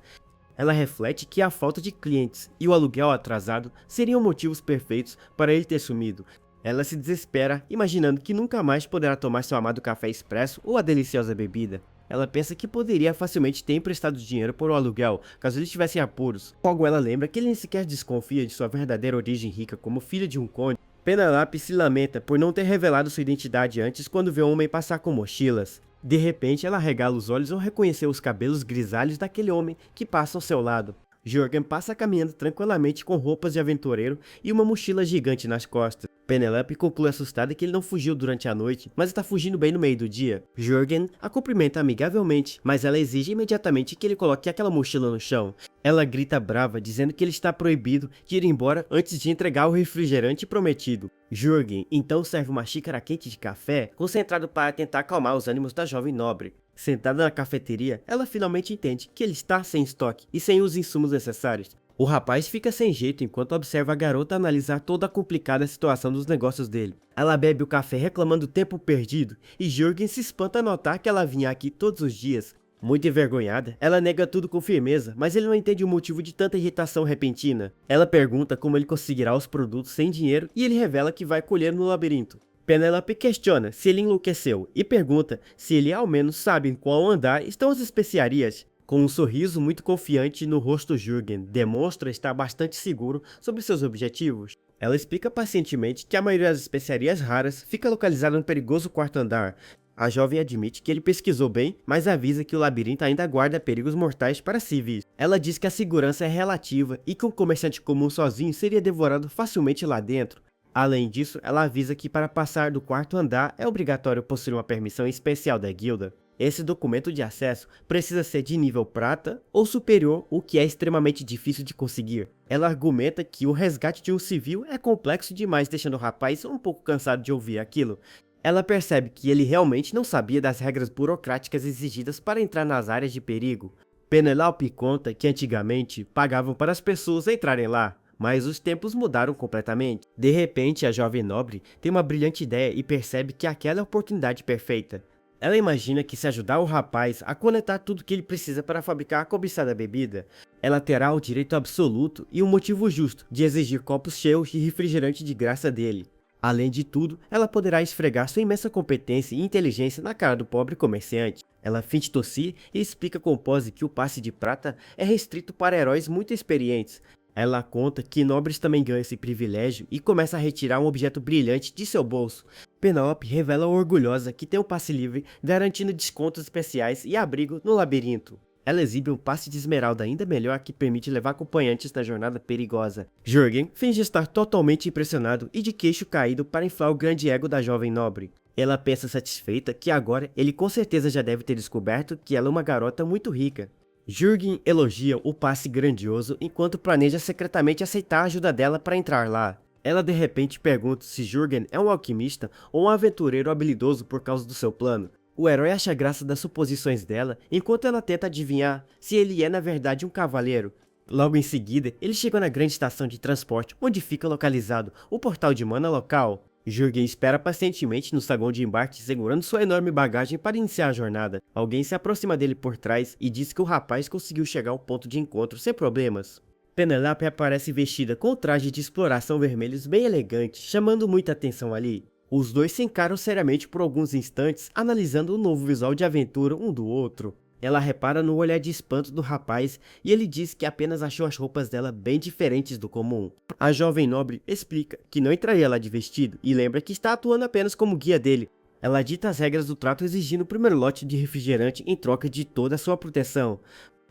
Ela reflete que a falta de clientes e o aluguel atrasado seriam motivos perfeitos para ele ter sumido. Ela se desespera, imaginando que nunca mais poderá tomar seu amado café expresso ou a deliciosa bebida. Ela pensa que poderia facilmente ter emprestado dinheiro por um aluguel, caso ele estivesse em apuros. Logo ela lembra que ele nem sequer desconfia de sua verdadeira origem rica como filha de um conde. Penelope se lamenta por não ter revelado sua identidade antes quando vê um homem passar com mochilas. De repente ela regala os olhos ao reconhecer os cabelos grisalhos daquele homem que passa ao seu lado. Jürgen passa caminhando tranquilamente com roupas de aventureiro e uma mochila gigante nas costas. Penelope conclui assustada que ele não fugiu durante a noite, mas está fugindo bem no meio do dia. Jürgen a cumprimenta amigavelmente, mas ela exige imediatamente que ele coloque aquela mochila no chão. Ela grita brava, dizendo que ele está proibido de ir embora antes de entregar o refrigerante prometido. Jürgen então serve uma xícara quente de café, concentrado para tentar acalmar os ânimos da jovem nobre. Sentada na cafeteria, ela finalmente entende que ele está sem estoque e sem os insumos necessários. O rapaz fica sem jeito enquanto observa a garota analisar toda a complicada situação dos negócios dele. Ela bebe o café reclamando do tempo perdido e Jürgen se espanta a notar que ela vinha aqui todos os dias. Muito envergonhada, ela nega tudo com firmeza, mas ele não entende o motivo de tanta irritação repentina. Ela pergunta como ele conseguirá os produtos sem dinheiro e ele revela que vai colher no labirinto. Penelope questiona se ele enlouqueceu e pergunta se ele ao menos sabe em qual andar estão as especiarias. Com um sorriso muito confiante no rosto, Jürgen demonstra estar bastante seguro sobre seus objetivos. Ela explica pacientemente que a maioria das especiarias raras fica localizada no perigoso quarto andar. A jovem admite que ele pesquisou bem, mas avisa que o labirinto ainda guarda perigos mortais para civis. Ela diz que a segurança é relativa e que um comerciante comum sozinho seria devorado facilmente lá dentro. Além disso, ela avisa que para passar do quarto andar é obrigatório possuir uma permissão especial da guilda. Esse documento de acesso precisa ser de nível prata ou superior, o que é extremamente difícil de conseguir. Ela argumenta que o resgate de um civil é complexo demais, deixando o rapaz um pouco cansado de ouvir aquilo. Ela percebe que ele realmente não sabia das regras burocráticas exigidas para entrar nas áreas de perigo. Penelope conta que antigamente pagavam para as pessoas entrarem lá, mas os tempos mudaram completamente. De repente, a jovem nobre tem uma brilhante ideia e percebe que aquela é a oportunidade perfeita. Ela imagina que se ajudar o rapaz a coletar tudo que ele precisa para fabricar a cobiçada bebida, ela terá o direito absoluto e um motivo justo de exigir copos cheios de refrigerante de graça dele. Além de tudo, ela poderá esfregar sua imensa competência e inteligência na cara do pobre comerciante. Ela finge tossir e explica com pose que o passe de prata é restrito para heróis muito experientes. Ela conta que nobres também ganham esse privilégio e começa a retirar um objeto brilhante de seu bolso. Penelope revela orgulhosa que tem um passe livre, garantindo descontos especiais e abrigo no labirinto. Ela exibe um passe de esmeralda ainda melhor que permite levar acompanhantes na jornada perigosa. Jürgen finge estar totalmente impressionado e de queixo caído para inflar o grande ego da jovem nobre. Ela pensa satisfeita que agora ele com certeza já deve ter descoberto que ela é uma garota muito rica. Jürgen elogia o passe grandioso enquanto planeja secretamente aceitar a ajuda dela para entrar lá. Ela de repente pergunta se Jürgen é um alquimista ou um aventureiro habilidoso por causa do seu plano. O herói acha graça das suposições dela enquanto ela tenta adivinhar se ele é na verdade um cavaleiro. Logo em seguida, eles chegam na grande estação de transporte onde fica localizado o portal de mana local. Jürgen espera pacientemente no saguão de embarque segurando sua enorme bagagem para iniciar a jornada. Alguém se aproxima dele por trás e diz que o rapaz conseguiu chegar ao ponto de encontro sem problemas. Penelope aparece vestida com o traje de exploração vermelhos bem elegante, chamando muita atenção ali. Os dois se encaram seriamente por alguns instantes, analisando o novo visual de aventura um do outro. Ela repara no olhar de espanto do rapaz e ele diz que apenas achou as roupas dela bem diferentes do comum. A jovem nobre explica que não entraria lá de vestido e lembra que está atuando apenas como guia dele. Ela dita as regras do trato exigindo o primeiro lote de refrigerante em troca de toda a sua proteção.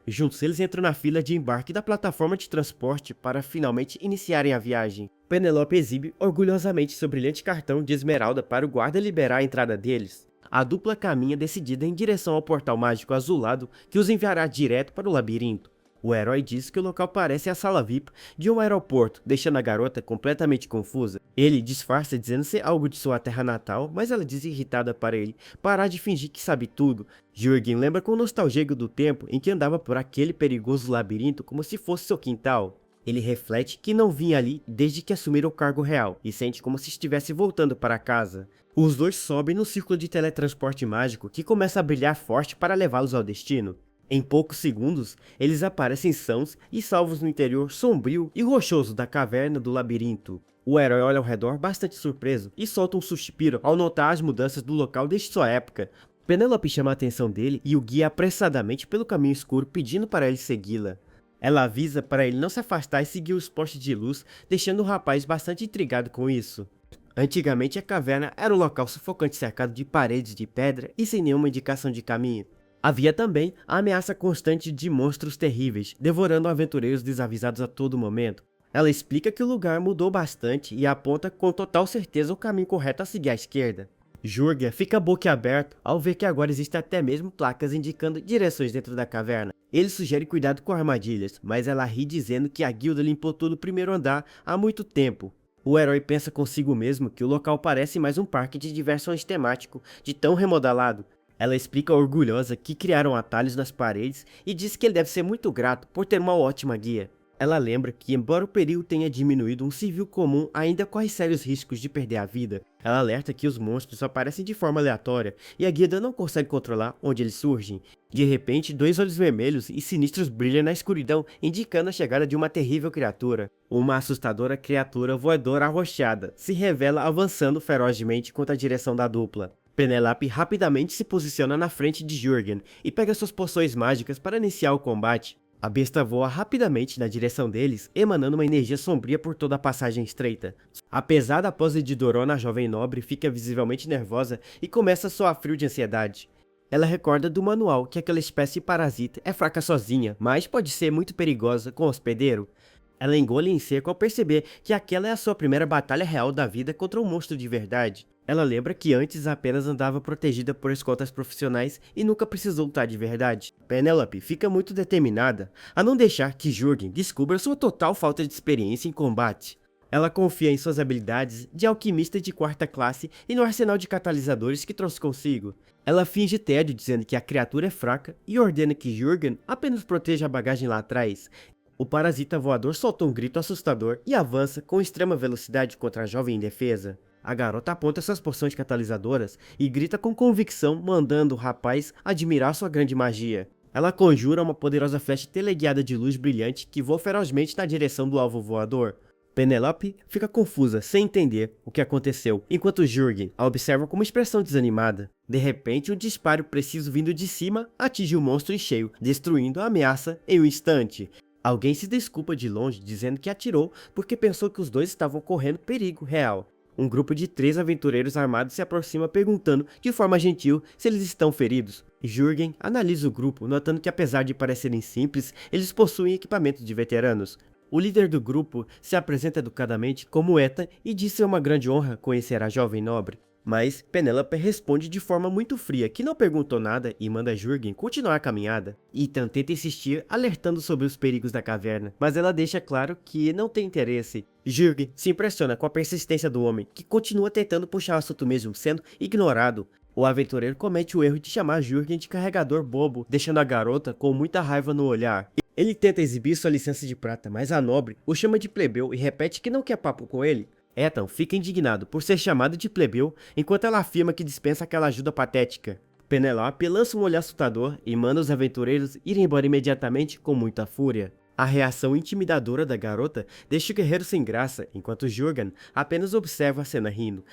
Juntos eles entram na fila de embarque da plataforma de transporte para finalmente iniciarem a viagem. Penelope exibe orgulhosamente seu brilhante cartão de esmeralda para o guarda liberar a entrada deles. A dupla caminha decidida em direção ao portal mágico azulado que os enviará direto para o labirinto. O herói diz que o local parece a sala VIP de um aeroporto, deixando a garota completamente confusa. Ele disfarça dizendo ser algo de sua terra natal, mas ela diz irritada para ele parar de fingir que sabe tudo. Jürgen lembra com nostalgia do tempo em que andava por aquele perigoso labirinto como se fosse seu quintal. Ele reflete que não vinha ali desde que assumiram o cargo real e sente como se estivesse voltando para casa. Os dois sobem no círculo de teletransporte mágico que começa a brilhar forte para levá-los ao destino. Em poucos segundos, eles aparecem sãos e salvos no interior sombrio e rochoso da caverna do labirinto. O herói olha ao redor bastante surpreso e solta um suspiro ao notar as mudanças do local desde sua época. Penélope chama a atenção dele e o guia apressadamente pelo caminho escuro, pedindo para ele segui-la. Ela avisa para ele não se afastar e seguir os postes de luz, deixando o rapaz bastante intrigado com isso. Antigamente a caverna era um local sufocante cercado de paredes de pedra e sem nenhuma indicação de caminho. Havia também a ameaça constante de monstros terríveis, devorando aventureiros desavisados a todo momento. Ela explica que o lugar mudou bastante e aponta com total certeza o caminho correto a seguir à esquerda. Jurgen fica boquiaberto ao ver que agora existem até mesmo placas indicando direções dentro da caverna. Ele sugere cuidado com armadilhas, mas ela ri dizendo que a guilda limpou todo o primeiro andar há muito tempo. O herói pensa consigo mesmo que o local parece mais um parque de diversões temático, de tão remodelado. Ela explica orgulhosa que criaram atalhos nas paredes e diz que ele deve ser muito grato por ter uma ótima guia. Ela lembra que, embora o perigo tenha diminuído, um civil comum ainda corre sérios riscos de perder a vida. Ela alerta que os monstros aparecem de forma aleatória e a guilda não consegue controlar onde eles surgem. De repente, dois olhos vermelhos e sinistros brilham na escuridão, indicando a chegada de uma terrível criatura. Uma assustadora criatura voadora arrochada se revela avançando ferozmente contra a direção da dupla. Penélope rapidamente se posiciona na frente de Jurgen e pega suas poções mágicas para iniciar o combate. A besta voa rapidamente na direção deles, emanando uma energia sombria por toda a passagem estreita. A pesada pose de Dorona, a jovem nobre, fica visivelmente nervosa e começa a soar frio de ansiedade. Ela recorda do manual que aquela espécie parasita é fraca sozinha, mas pode ser muito perigosa com o hospedeiro. Ela engole em seco ao perceber que aquela é a sua primeira batalha real da vida contra um monstro de verdade. Ela lembra que antes apenas andava protegida por escoltas profissionais e nunca precisou lutar de verdade. Penélope fica muito determinada a não deixar que Jurgen descubra sua total falta de experiência em combate. Ela confia em suas habilidades de alquimista de quarta classe e no arsenal de catalisadores que trouxe consigo. Ela finge tédio dizendo que a criatura é fraca e ordena que Jurgen apenas proteja a bagagem lá atrás. O parasita voador solta um grito assustador e avança com extrema velocidade contra a jovem indefesa. A garota aponta suas poções catalisadoras e grita com convicção, mandando o rapaz admirar sua grande magia. Ela conjura uma poderosa flecha teleguiada de luz brilhante que voa ferozmente na direção do alvo voador. Penélope fica confusa, sem entender o que aconteceu, enquanto Jurgen a observa com uma expressão desanimada. De repente, um disparo preciso vindo de cima atinge o monstro em cheio, destruindo a ameaça em um instante. Alguém se desculpa de longe, dizendo que atirou porque pensou que os dois estavam correndo perigo real. Um grupo de 3 aventureiros armados se aproxima perguntando de forma gentil se eles estão feridos. Jurgen analisa o grupo, notando que apesar de parecerem simples, eles possuem equipamentos de veteranos. O líder do grupo se apresenta educadamente como Eta e diz ser uma grande honra conhecer a jovem nobre. Mas Penélope responde de forma muito fria que não perguntou nada e manda Jurgen continuar a caminhada. Ethan tenta insistir, alertando sobre os perigos da caverna, mas ela deixa claro que não tem interesse. Jurgen se impressiona com a persistência do homem, que continua tentando puxar o assunto mesmo sendo ignorado. O aventureiro comete o erro de chamar Jurgen de carregador bobo, deixando a garota com muita raiva no olhar. Ele tenta exibir sua licença de prata, mas a nobre o chama de plebeu e repete que não quer papo com ele. Ethan fica indignado por ser chamado de plebeu, enquanto ela afirma que dispensa aquela ajuda patética. Penélope lança um olhar assustador e manda os aventureiros irem embora imediatamente com muita fúria. A reação intimidadora da garota deixa o guerreiro sem graça, enquanto Jurgen apenas observa a cena rindo.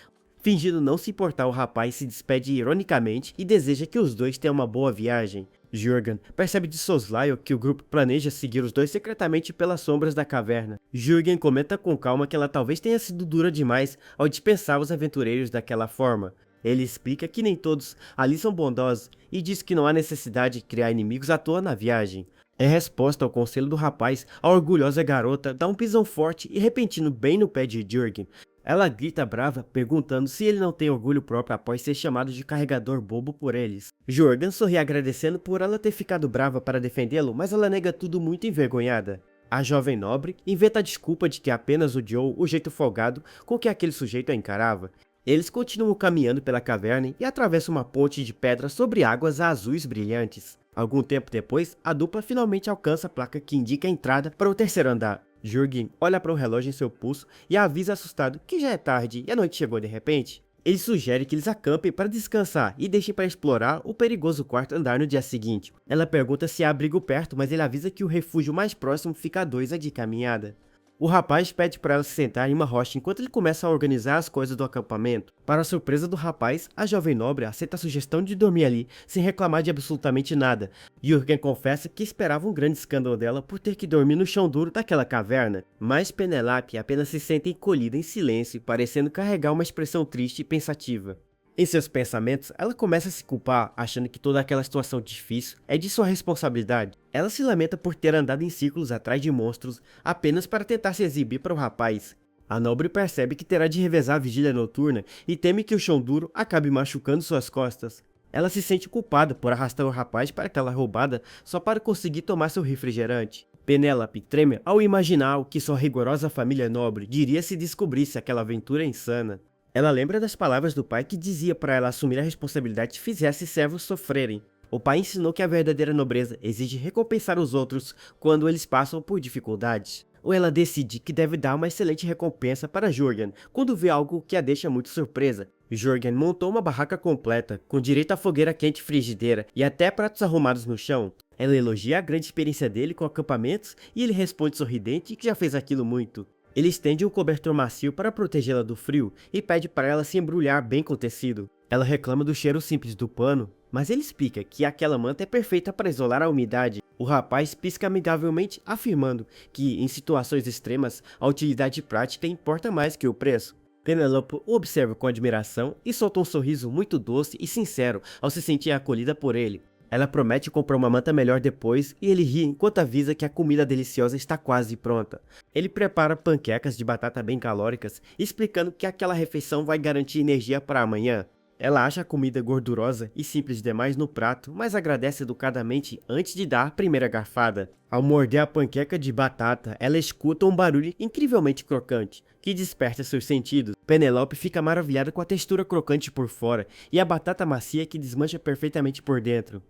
Fingindo não se importar, o rapaz se despede ironicamente e deseja que os dois tenham uma boa viagem. Jurgen percebe de soslaio que o grupo planeja seguir os dois secretamente pelas sombras da caverna. Jurgen comenta com calma que ela talvez tenha sido dura demais ao dispensar os aventureiros daquela forma. Ele explica que nem todos ali são bondosos e diz que não há necessidade de criar inimigos à toa na viagem. Em resposta ao conselho do rapaz, a orgulhosa garota dá um pisão forte e repentino bem no pé de Jurgen. Ela grita brava, perguntando se ele não tem orgulho próprio após ser chamado de carregador bobo por eles. Jurgen sorri agradecendo por ela ter ficado brava para defendê-lo, mas ela nega tudo muito envergonhada. A jovem nobre inventa a desculpa de que apenas odiou o jeito folgado com que aquele sujeito a encarava. Eles continuam caminhando pela caverna e atravessam uma ponte de pedra sobre águas azuis brilhantes. Algum tempo depois, a dupla finalmente alcança a placa que indica a entrada para o terceiro andar. Jürgen olha para o relógio em seu pulso e avisa assustado que já é tarde e a noite chegou de repente. Ele sugere que eles acampem para descansar e deixem para explorar o perigoso quarto andar no dia seguinte. Ela pergunta se há abrigo perto, mas ele avisa que o refúgio mais próximo fica a 2 de caminhada. O rapaz pede para ela se sentar em uma rocha enquanto ele começa a organizar as coisas do acampamento. Para a surpresa do rapaz, a jovem nobre aceita a sugestão de dormir ali, sem reclamar de absolutamente nada. Jürgen confessa que esperava um grande escândalo dela por ter que dormir no chão duro daquela caverna, mas Penelope apenas se sente encolhida em silêncio, parecendo carregar uma expressão triste e pensativa. Em seus pensamentos, ela começa a se culpar, achando que toda aquela situação difícil é de sua responsabilidade. Ela se lamenta por ter andado em círculos atrás de monstros apenas para tentar se exibir para o rapaz. A nobre percebe que terá de revezar a vigília noturna e teme que o chão duro acabe machucando suas costas. Ela se sente culpada por arrastar o rapaz para aquela roubada só para conseguir tomar seu refrigerante. Penélope treme ao imaginar o que sua rigorosa família nobre diria se descobrisse aquela aventura insana. Ela lembra das palavras do pai que dizia para ela assumir a responsabilidade se fizesse servos sofrerem. O pai ensinou que a verdadeira nobreza exige recompensar os outros quando eles passam por dificuldades. Ou ela decide que deve dar uma excelente recompensa para Jürgen quando vê algo que a deixa muito surpresa. Jürgen montou uma barraca completa, com direito a fogueira quente e frigideira e até pratos arrumados no chão. Ela elogia a grande experiência dele com acampamentos e ele responde sorridente que já fez aquilo muito. Ele estende um cobertor macio para protegê-la do frio e pede para ela se embrulhar bem com o tecido. Ela reclama do cheiro simples do pano, mas ele explica que aquela manta é perfeita para isolar a umidade. O rapaz pisca amigavelmente, afirmando que, em situações extremas, a utilidade prática importa mais que o preço. Penelope o observa com admiração e solta um sorriso muito doce e sincero ao se sentir acolhida por ele. Ela promete comprar uma manta melhor depois e ele ri enquanto avisa que a comida deliciosa está quase pronta. Ele prepara panquecas de batata bem calóricas, explicando que aquela refeição vai garantir energia para amanhã. Ela acha a comida gordurosa e simples demais no prato, mas agradece educadamente antes de dar a primeira garfada. Ao morder a panqueca de batata, ela escuta um barulho incrivelmente crocante, que desperta seus sentidos. Penelope fica maravilhada com a textura crocante por fora e a batata macia que desmancha perfeitamente por dentro.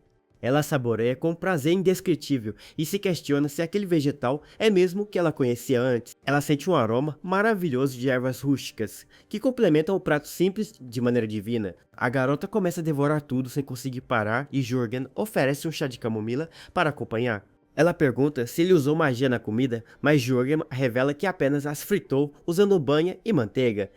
Ela saboreia com um prazer indescritível e se questiona se aquele vegetal é mesmo o que ela conhecia antes. Ela sente um aroma maravilhoso de ervas rústicas, que complementam o prato simples de maneira divina. A garota começa a devorar tudo sem conseguir parar e Jürgen oferece um chá de camomila para acompanhar. Ela pergunta se ele usou magia na comida, mas Jürgen revela que apenas as fritou usando banha e manteiga.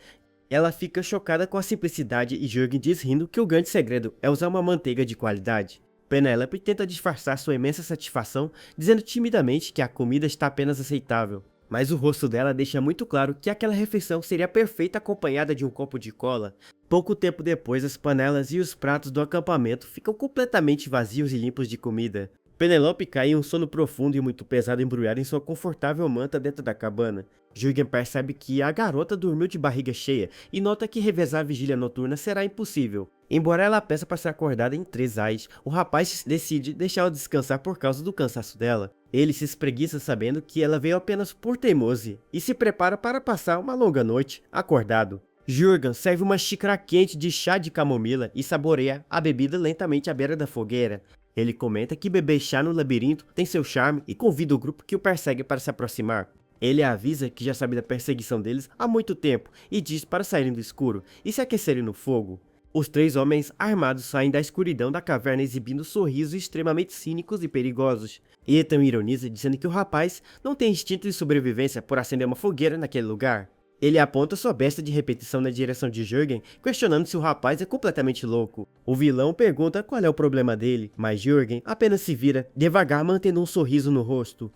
Ela fica chocada com a simplicidade e Jürgen diz rindo que o grande segredo é usar uma manteiga de qualidade. Penelope tenta disfarçar sua imensa satisfação, dizendo timidamente que a comida está apenas aceitável. Mas o rosto dela deixa muito claro que aquela refeição seria perfeita acompanhada de um copo de cola. Pouco tempo depois, as panelas e os pratos do acampamento ficam completamente vazios e limpos de comida. Penelope cai em um sono profundo e muito pesado embrulhada em sua confortável manta dentro da cabana. Jürgen percebe que a garota dormiu de barriga cheia e nota que revezar a vigília noturna será impossível. Embora ela peça para ser acordada em 3 ais, o rapaz decide deixá-la descansar por causa do cansaço dela. Ele se espreguiça sabendo que ela veio apenas por teimosia e se prepara para passar uma longa noite acordado. Jürgen serve uma xícara quente de chá de camomila e saboreia a bebida lentamente à beira da fogueira. Ele comenta que beber chá no labirinto tem seu charme e convida o grupo que o persegue para se aproximar. Ele avisa que já sabe da perseguição deles há muito tempo e diz para saírem do escuro e se aquecerem no fogo. Os 3 homens armados saem da escuridão da caverna exibindo sorrisos extremamente cínicos e perigosos. Ethan ironiza dizendo que o rapaz não tem instinto de sobrevivência por acender uma fogueira naquele lugar. Ele aponta sua besta de repetição na direção de Jürgen, questionando se o rapaz é completamente louco. O vilão pergunta qual é o problema dele, mas Jürgen apenas se vira, devagar mantendo um sorriso no rosto.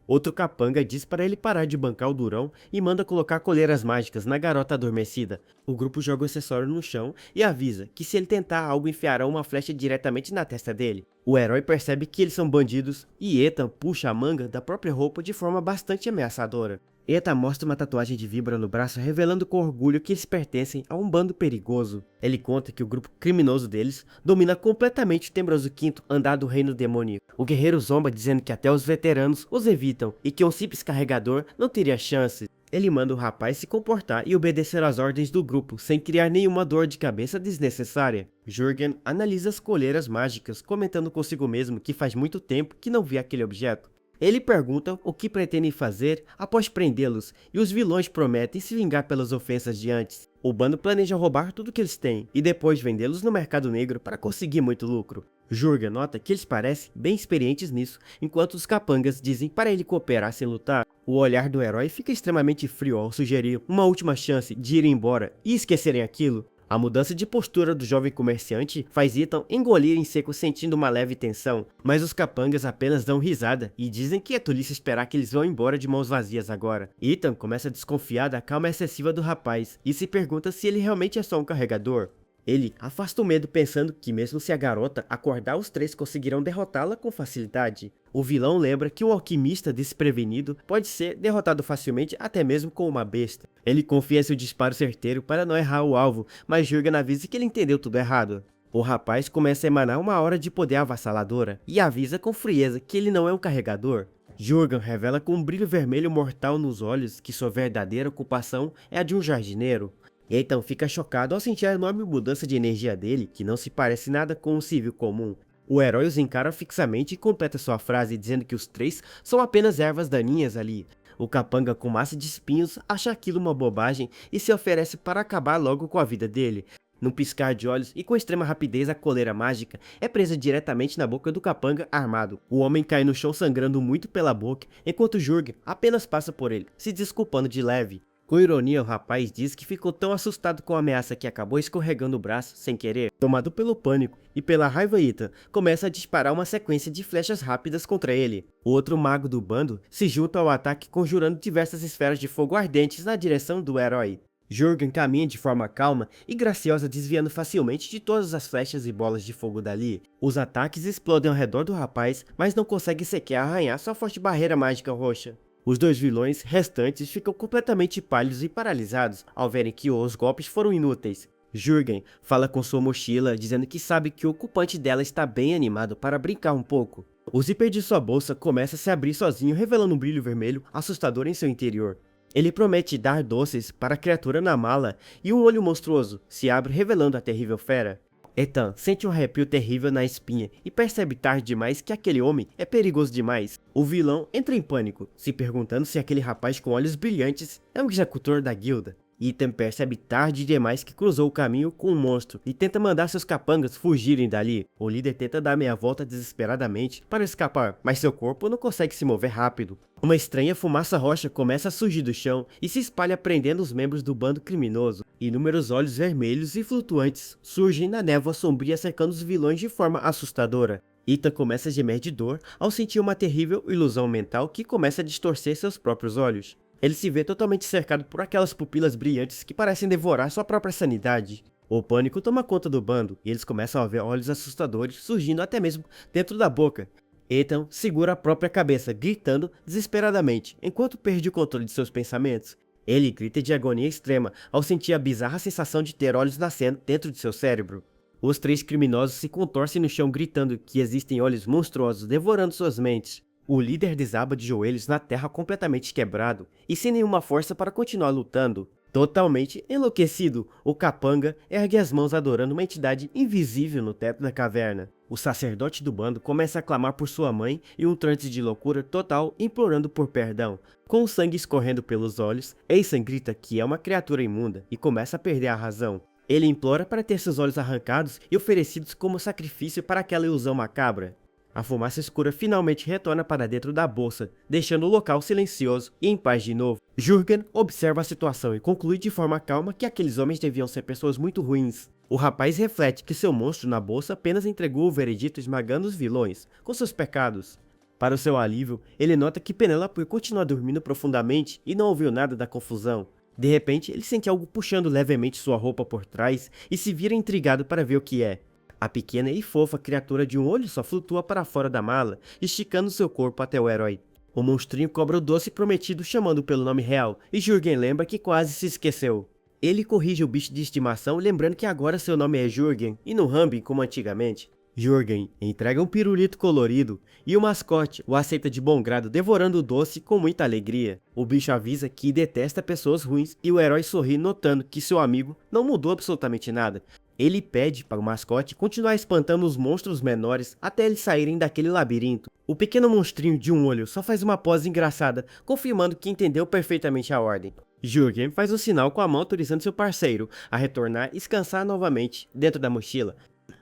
Outro capanga diz para ele parar de bancar o durão e manda colocar coleiras mágicas na garota adormecida. O grupo joga o acessório no chão e avisa que se ele tentar algo enfiarão uma flecha diretamente na testa dele. O herói percebe que eles são bandidos e Ethan puxa a manga da própria roupa de forma bastante ameaçadora. Ethan mostra uma tatuagem de víbora no braço, revelando com orgulho que eles pertencem a um bando perigoso. Ele conta que o grupo criminoso deles domina completamente o Tenebroso Quinto andar do reino demoníaco. O guerreiro zomba dizendo que até os veteranos os evitam e que um simples carregador não teria chance. Ele manda o rapaz se comportar e obedecer às ordens do grupo, sem criar nenhuma dor de cabeça desnecessária. Jürgen analisa as coleiras mágicas, comentando consigo mesmo que faz muito tempo que não via aquele objeto. Ele pergunta o que pretendem fazer após prendê-los, e os vilões prometem se vingar pelas ofensas de antes. O bando planeja roubar tudo que eles têm, e depois vendê-los no mercado negro para conseguir muito lucro. Jurgen nota que eles parecem bem experientes nisso, enquanto os capangas dizem para ele cooperar sem lutar. O olhar do herói fica extremamente frio ao sugerir uma última chance de ir embora e esquecerem aquilo. A mudança de postura do jovem comerciante faz Ethan engolir em seco sentindo uma leve tensão, mas os capangas apenas dão risada e dizem que é tolice esperar que eles vão embora de mãos vazias agora. Ethan começa a desconfiar da calma excessiva do rapaz e se pergunta se ele realmente é só um carregador. Ele afasta o medo pensando que mesmo se a garota acordar, os três conseguirão derrotá-la com facilidade. O vilão lembra que o alquimista desprevenido pode ser derrotado facilmente até mesmo com uma besta. Ele confia em seu disparo certeiro para não errar o alvo, mas Jurgen avisa que ele entendeu tudo errado. O rapaz começa a emanar uma aura de poder avassaladora e avisa com frieza que ele não é um carregador. Jurgen revela com um brilho vermelho mortal nos olhos que sua verdadeira ocupação é a de um jardineiro. Ethan fica chocado ao sentir a enorme mudança de energia dele, que não se parece nada com um civil comum. O herói os encara fixamente e completa sua frase dizendo que os três são apenas ervas daninhas ali. O capanga com massa de espinhos acha aquilo uma bobagem e se oferece para acabar logo com a vida dele. Num piscar de olhos e com extrema rapidez, a coleira mágica é presa diretamente na boca do capanga armado. O homem cai no chão sangrando muito pela boca, enquanto Jurgen apenas passa por ele, se desculpando de leve. Com ironia, o rapaz diz que ficou tão assustado com a ameaça que acabou escorregando o braço sem querer. Tomado pelo pânico e pela raiva, Ethan começa a disparar uma sequência de flechas rápidas contra ele. O outro mago do bando se junta ao ataque conjurando diversas esferas de fogo ardentes na direção do herói. Jurgen caminha de forma calma e graciosa, desviando facilmente de todas as flechas e bolas de fogo dali. Os ataques explodem ao redor do rapaz, mas não conseguem sequer arranhar sua forte barreira mágica roxa. Os dois vilões restantes ficam completamente pálidos e paralisados ao verem que os golpes foram inúteis. Jurgen fala com sua mochila, dizendo que sabe que o ocupante dela está bem animado para brincar um pouco. O zíper de sua bolsa começa a se abrir sozinho, revelando um brilho vermelho assustador em seu interior. Ele promete dar doces para a criatura na mala e um olho monstruoso se abre, revelando a terrível fera. Ethan sente um arrepio terrível na espinha e percebe tarde demais que aquele homem é perigoso demais. O vilão entra em pânico, se perguntando se aquele rapaz com olhos brilhantes é um executor da guilda. Ethan percebe tarde demais que cruzou o caminho com um monstro e tenta mandar seus capangas fugirem dali. O líder tenta dar meia volta desesperadamente para escapar, mas seu corpo não consegue se mover rápido. Uma estranha fumaça roxa começa a surgir do chão e se espalha prendendo os membros do bando criminoso. Inúmeros olhos vermelhos e flutuantes surgem na névoa sombria cercando os vilões de forma assustadora. Ethan começa a gemer de dor ao sentir uma terrível ilusão mental que começa a distorcer seus próprios olhos. Ele se vê totalmente cercado por aquelas pupilas brilhantes que parecem devorar sua própria sanidade. O pânico toma conta do bando e eles começam a ver olhos assustadores surgindo até mesmo dentro da boca. Ethan segura a própria cabeça, gritando desesperadamente, enquanto perde o controle de seus pensamentos. Ele grita de agonia extrema ao sentir a bizarra sensação de ter olhos nascendo dentro de seu cérebro. Os três criminosos se contorcem no chão gritando que existem olhos monstruosos devorando suas mentes. O líder desaba de joelhos na terra completamente quebrado e sem nenhuma força para continuar lutando. Totalmente enlouquecido, o capanga ergue as mãos adorando uma entidade invisível no teto da caverna. O sacerdote do bando começa a clamar por sua mãe em um trance de loucura total, implorando por perdão. Com o sangue escorrendo pelos olhos, Ethan grita que é uma criatura imunda e começa a perder a razão. Ele implora para ter seus olhos arrancados e oferecidos como sacrifício para aquela ilusão macabra. A fumaça escura finalmente retorna para dentro da bolsa, deixando o local silencioso e em paz de novo. Jurgen observa a situação e conclui de forma calma que aqueles homens deviam ser pessoas muito ruins. O rapaz reflete que seu monstro na bolsa apenas entregou o veredito esmagando os vilões, com seus pecados. Para o seu alívio, ele nota que Penelope continua dormindo profundamente e não ouviu nada da confusão. De repente, ele sente algo puxando levemente sua roupa por trás e se vira intrigado para ver o que é. A pequena e fofa criatura de um olho só flutua para fora da mala, esticando seu corpo até o herói. O monstrinho cobra o doce prometido chamando pelo nome real, e Jurgen lembra que quase se esqueceu. Ele corrige o bicho de estimação, lembrando que agora seu nome é Jurgen e não Rambin como antigamente. Jurgen entrega um pirulito colorido e o mascote o aceita de bom grado, devorando o doce com muita alegria. O bicho avisa que detesta pessoas ruins e o herói sorri, notando que seu amigo não mudou absolutamente nada. Ele pede para o mascote continuar espantando os monstros menores até eles saírem daquele labirinto. O pequeno monstrinho de um olho só faz uma pose engraçada, confirmando que entendeu perfeitamente a ordem. Jürgen faz um sinal com a mão autorizando seu parceiro a retornar e descansar novamente dentro da mochila.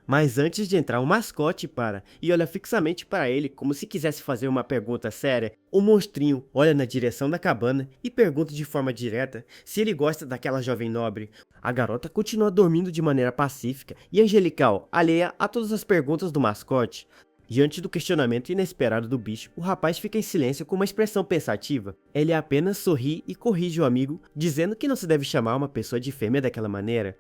Mas antes de entrar, o mascote para e olha fixamente para ele como se quisesse fazer uma pergunta séria. O monstrinho olha na direção da cabana e pergunta de forma direta se ele gosta daquela jovem nobre. A garota continua dormindo de maneira pacífica e angelical, alheia a todas as perguntas do mascote. Diante do questionamento inesperado do bicho, o rapaz fica em silêncio com uma expressão pensativa. Ele apenas sorri e corrige o amigo, dizendo que não se deve chamar uma pessoa de fêmea daquela maneira.